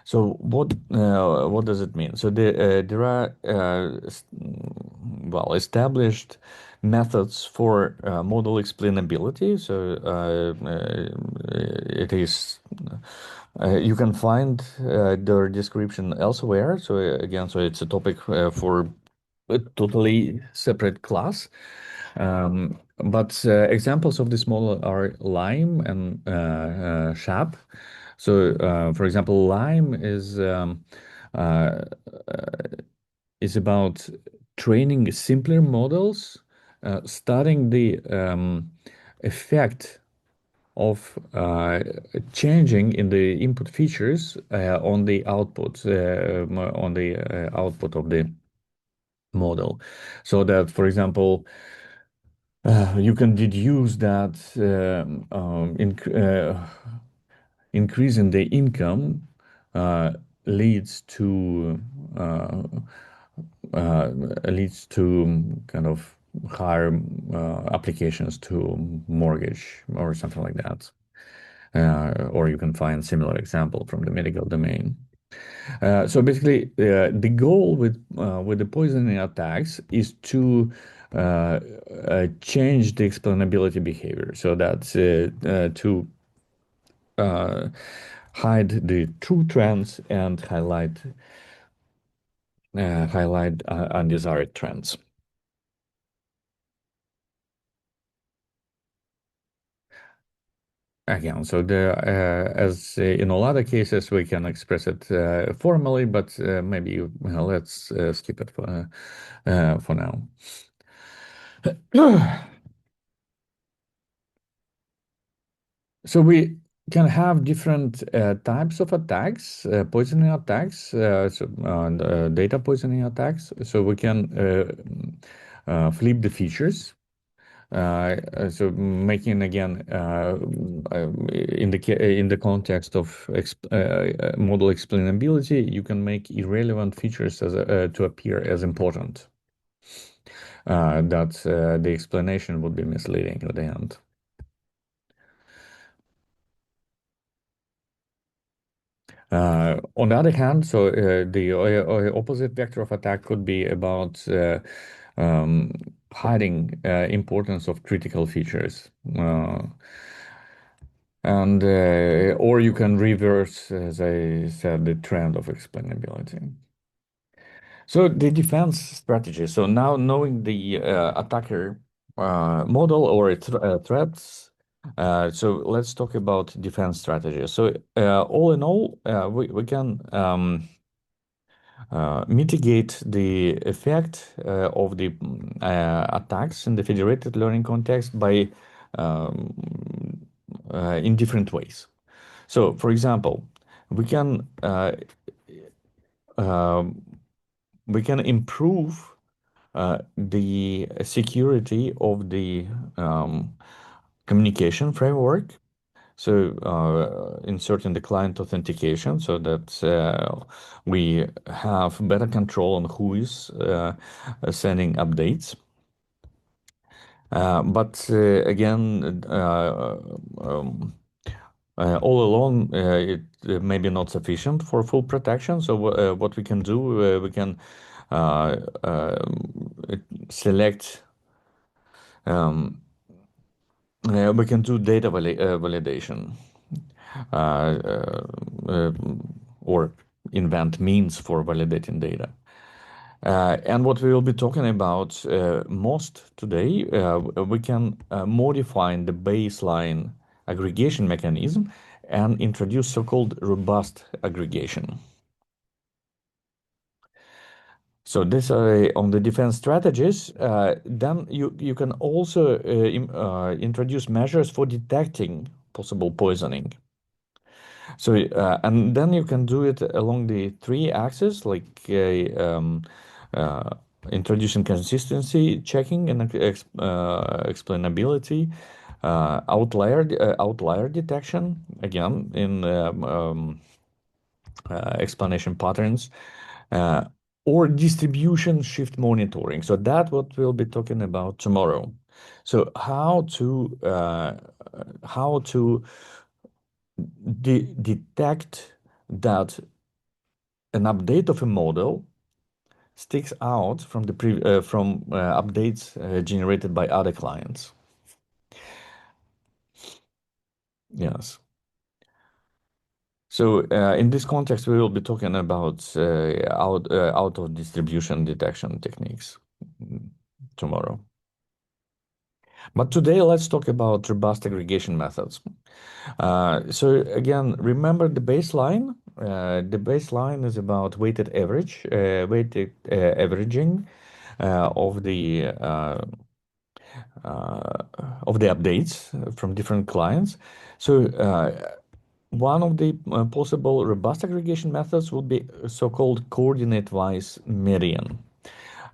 So what does it mean? So there are established methods for model explainability. So it is you can find their description elsewhere. So again, so it's a topic for a totally separate class. But examples of this model are Lime and SHAP. So, for example, Lime uh, is about training simpler models, studying the effect of changing in the input features on the output of the model. So that, for example, you can deduce that increasing the income uh, leads to uh, uh, kind of higher applications to mortgage or something like that. Or you can find similar example from the medical domain. So basically, the goal with the poisoning attacks is to change the explainability behavior, so that's to uh, hide the true trends and highlight undesired trends. Again, so as in all other cases, we can express it formally, but maybe let's skip it for now. So we can have different types of attacks, poisoning attacks, data poisoning attacks. So we can flip the features. So making again in the context of model explainability, you can make irrelevant features to appear as important. That the explanation would be misleading at the end. On the other hand, so the opposite vector of attack could be about um, hiding importance of critical features. And or you can reverse, as I said, the trend of explainability. So the defense strategy. So now knowing the attacker model or threats. So let's talk about defense strategy. So all in all, we can mitigate the effect of the attacks in the federated learning context by um, in different ways. So, for example, we can uh, um, we can improve the security of the communication framework. So inserting the client authentication so that we have better control on who is sending updates. But again, all along, it may be not sufficient for full protection. So what we can do, we can uh, select, um, we can do data validation uh, uh, uh, or invent means for validating data. And what we will be talking about most today, we can modify the baseline aggregation mechanism and introduce so-called robust aggregation. So this on the defense strategies. Then you can also introduce measures for detecting possible poisoning. So and then you can do it along the three axes, like uh, introducing consistency, checking, and explainability, outlier detection, again in explanation patterns, uh, or distribution shift monitoring. So that's what we'll be talking about tomorrow. So how to detect that an update of a model sticks out from the updates generated by other clients. Yes. So in this context, we will be talking about out of distribution detection techniques tomorrow. But today, let's talk about robust aggregation methods. So again, remember the baseline. The baseline is about weighted averaging of the updates from different clients. So one of the possible robust aggregation methods would be so-called coordinate-wise median.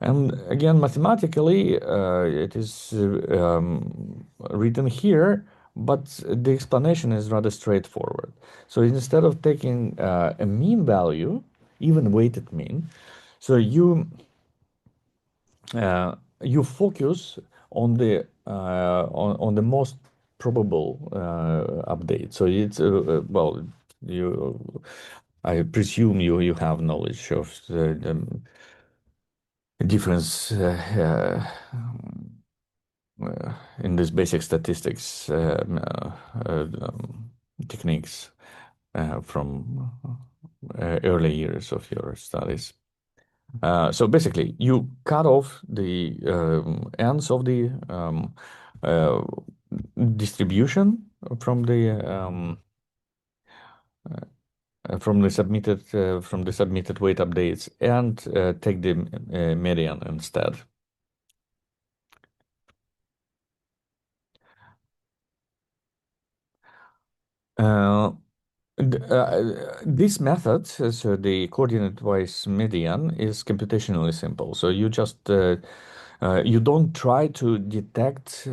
And again, mathematically, it is written here, but the explanation is rather straightforward. So instead of taking a mean value, even weighted mean, so you focus on the on the most probable update. So it's well, you I presume you have knowledge of the difference in this basic statistics techniques from early years of your studies. So basically, you cut off the ends of the uh, distribution from the submitted weight updates and take the median instead. Uh, this method, so the coordinate-wise median, is computationally simple. So you just you don't try to detect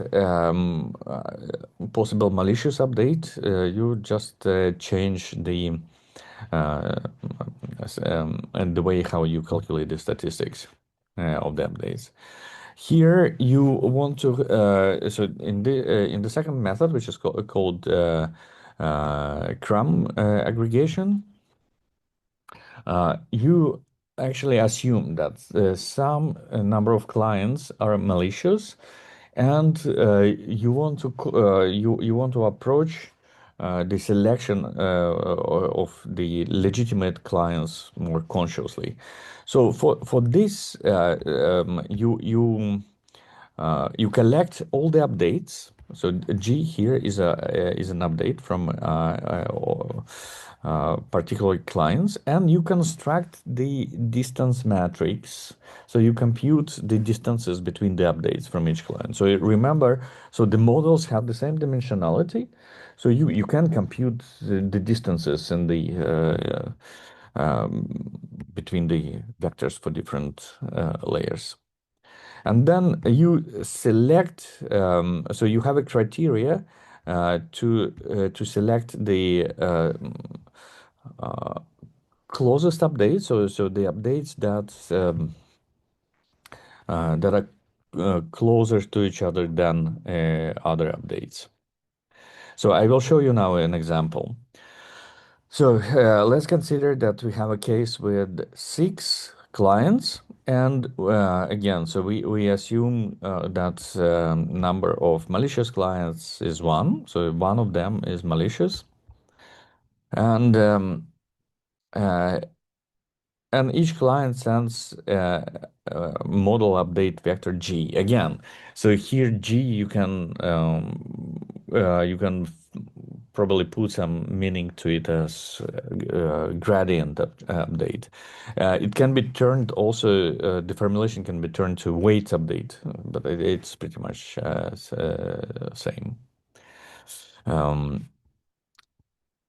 possible malicious update. You just change the and the way how you calculate the statistics of the updates. Here you want to so in the second method, which is called crumb aggregation, you actually assume that some number of clients are malicious, and you want to you want to approach the selection of the legitimate clients more consciously. So for this, You collect all the updates. So G here is an update from particular clients, and you construct the distance matrix. So you compute the distances between the updates from each client. So remember, so the models have the same dimensionality. So you can compute the distances and the between the vectors for different layers. And then you select, so you have a criteria to select the closest updates, so the updates that are closer to each other than other updates. So I will show you now an example. So let's consider that we have a case with 6 clients, and again, so we assume that number of malicious clients is 1, so one of them is malicious, and uh, and each client sends model update vector G again. So here G you can probably put some meaning to it as gradient update. It can be turned also, the formulation can be turned to weight update, but it's pretty much same.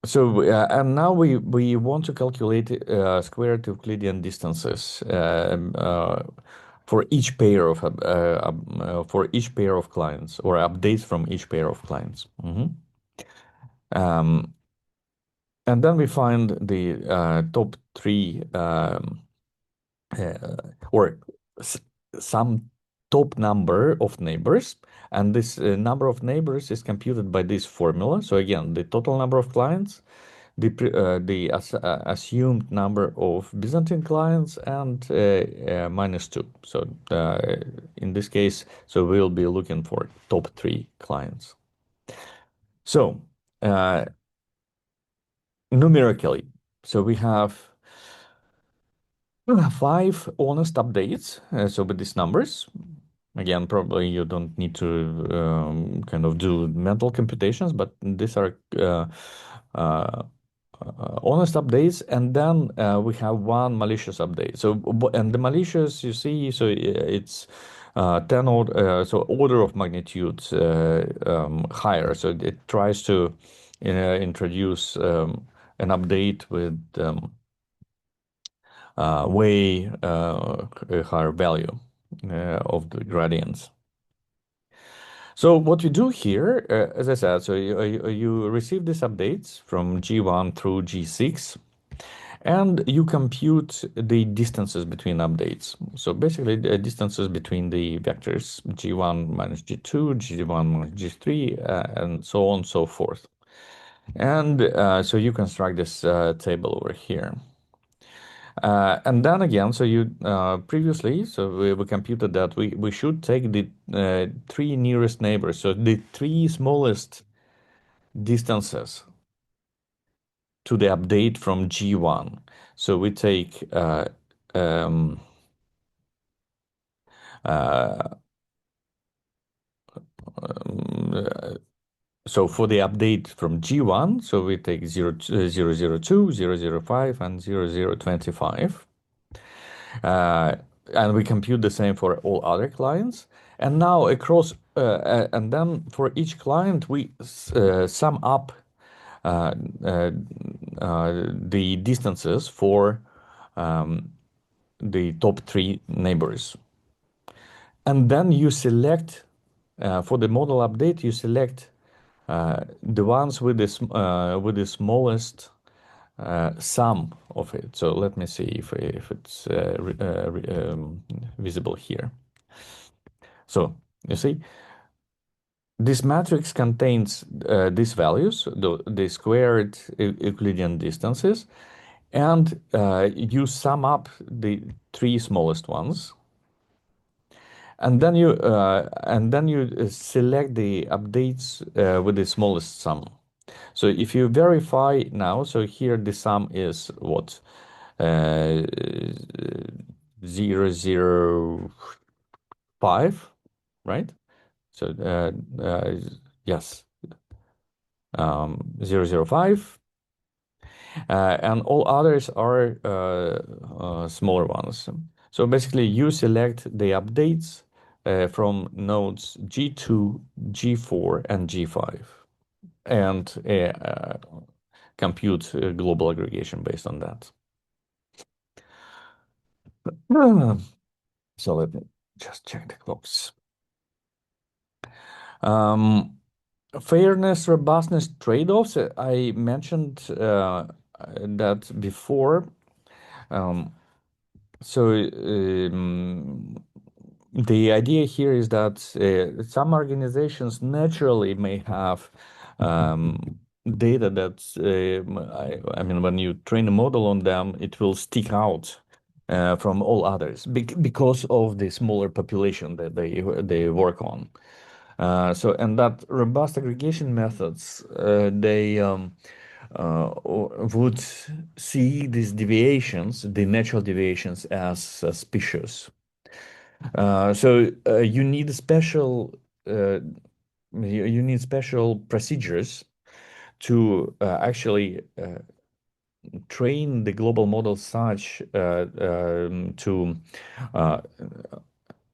So and now we want to calculate square root Euclidean distances for each pair of clients, or updates from each pair of clients. Um, and then we find the top 3 or some top number of neighbors, and this number of neighbors is computed by this formula. So again, the total number of clients, the assumed number of Byzantine clients, and minus 2. So in this case, so we'll be looking for top 3 clients. So numerically, so we have 5 honest updates. So with these numbers, again, probably you don't need to kind of do mental computations, but these are uh, honest updates, and then we have 1 malicious update. So, and the malicious, you see, so it's 10 order, so order of magnitude higher. So it tries to introduce an update with way a higher value of the gradients. So what you do here, as I said, so you receive these updates from G1 through G6, and you compute the distances between updates. So basically, the distances between the vectors G1 minus G2, G1 minus G3, and so on and so forth. And so you construct this table over here. And then again, so you previously, so we computed that we should take the 3 nearest neighbors, so the 3 smallest distances to the update from G1. So we take um, uh, so for the update from G1, so we take 002, 005, and 0025. And we compute the same for all other clients. And now across, and then for each client, we sum up uh, uh, the distances for the top 3 neighbors. And then you select, for the model update, you select the ones with the smallest sum of it. So let me see if it's visible here. So you see, this matrix contains these values, the squared Euclidean distances, and you sum up the 3 smallest ones, and then you select the updates with the smallest sum. So if you verify now, so here the sum is what? 005. right? So yes, 005, and all others are smaller ones. So basically, you select the updates from nodes G2, G4, and G5, and compute global aggregation based on that. So let me just check the clocks. Um, Fairness, robustness, trade-offs. I mentioned that before. Um, so the idea here is that some organizations naturally may have data that, I mean, when you train a model on them, it will stick out from all others because of the smaller population that they work on. And that robust aggregation methods, they would see these deviations, the natural deviations, as suspicious. So you need uh, you need special procedures to actually train the global model such to uh,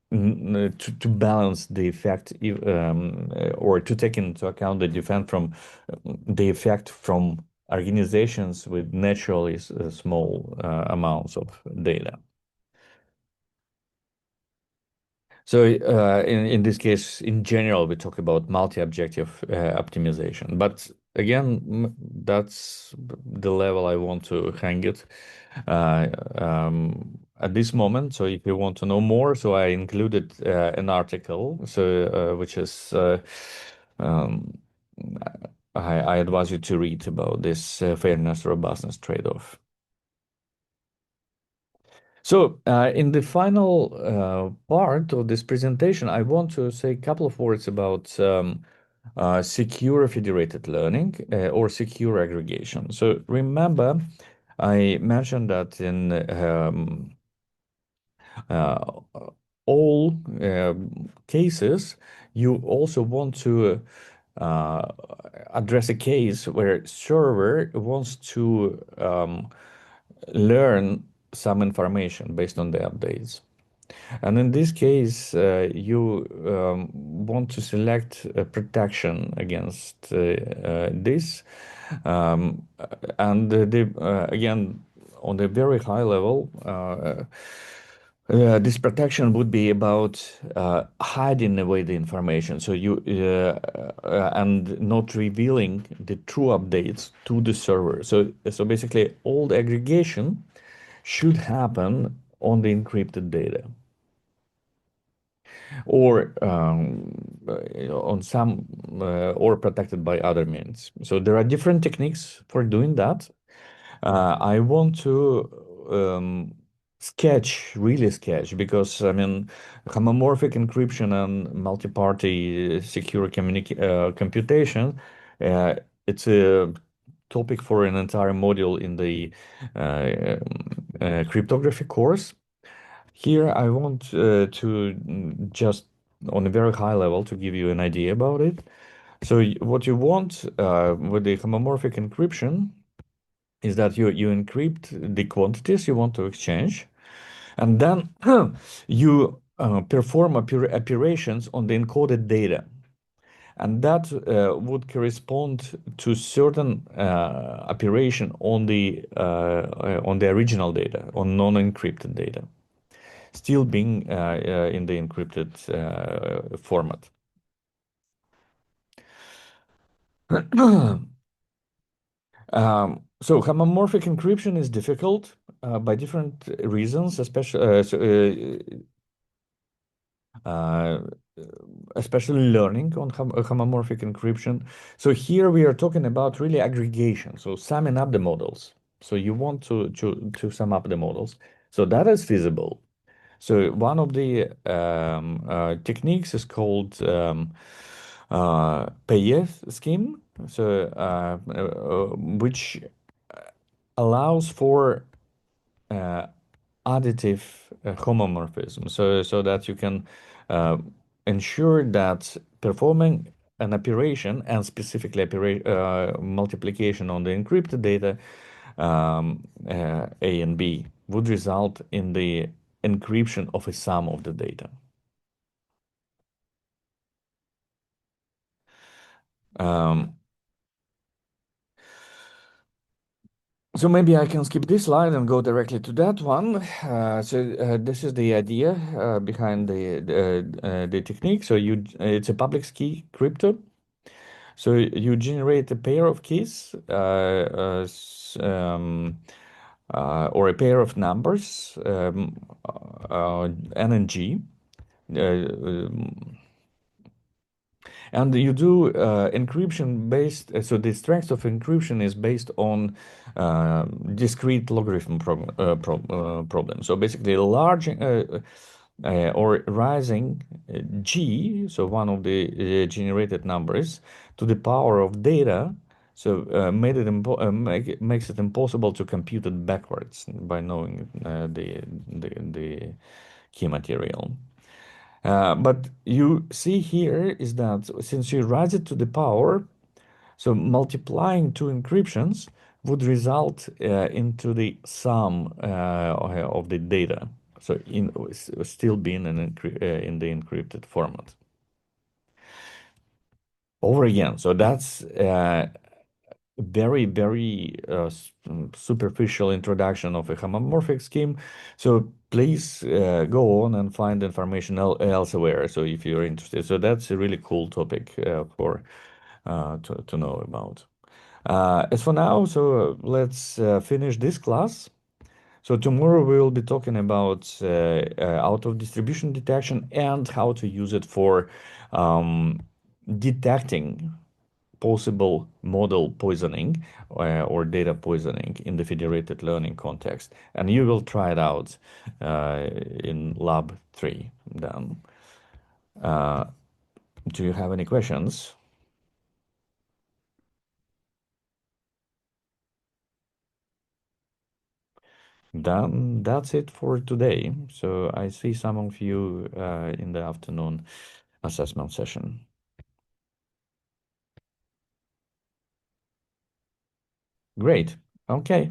to balance the effect or to take into account the effect from organizations with naturally small amounts of data. So in this case, in general, we talk about multi-objective optimization. But again, that's the level I want to hang it at this moment. So if you want to know more, so I included an article, so which is um, I advise you to read about this fairness robustness trade-off. So, in the final part of this presentation, I want to say a couple of words about secure federated learning or secure aggregation. So, remember, I mentioned that in uh, all cases, you also want to uh, address a case where server wants to learn some information based on the updates. And in this case, you want to select a protection against this. And again, on the very high level, this protection would be about hiding away the information, so you and not revealing the true updates to the server. So basically, all the aggregation should happen on the encrypted data or on some or protected by other means. So there are different techniques for doing that. I want to really sketch, because I mean, homomorphic encryption and multi-party secure computation, uh, it's a topic for an entire module in the cryptography course. Here, I want to just on a very high level to give you an idea about it. So what you want with the homomorphic encryption is that you encrypt the quantities you want to exchange, and then you perform operations on the encoded data, and that would correspond to certain operation on the original data, on non-encrypted data, still being in the encrypted format. So homomorphic encryption is difficult by different reasons, uh, especially learning on homomorphic encryption. So here we are talking about really aggregation, so summing up the models. So you want to sum up the models. So that is feasible. So one of the techniques is called Payet scheme, so which allows for uh, additive homomorphism, so that you can uh, ensure that performing an operation and specifically multiplication on the encrypted data A and B would result in the encryption of a sum of the data. Um, So maybe I can skip this slide and go directly to that one. This is the idea behind the technique. It's a public key crypto. So you generate a pair of keys or a pair of numbers, N and G. And you do encryption based, so the strength of encryption is based on discrete logarithm problem. So basically, a large or rising G, so one of the generated numbers, to the power of data, so makes it impossible to compute it backwards by knowing the key material. But you see here is that since you raise it to the power, so multiplying two encryptions would result into the sum of the data. So still being in the encrypted format. Over again. So that's very superficial introduction of a homomorphic scheme. So please go on and find information elsewhere. So if you're interested, so that's a really cool topic for to know about. As for now, so let's finish this class. So tomorrow we will be talking about out of distribution detection and how to use it for detecting possible model poisoning or data poisoning in the federated learning context. And you will try it out in lab 3 then. Do you have any questions? Then that's it for today. So I see some of you in the afternoon assessment session. Great. Okay.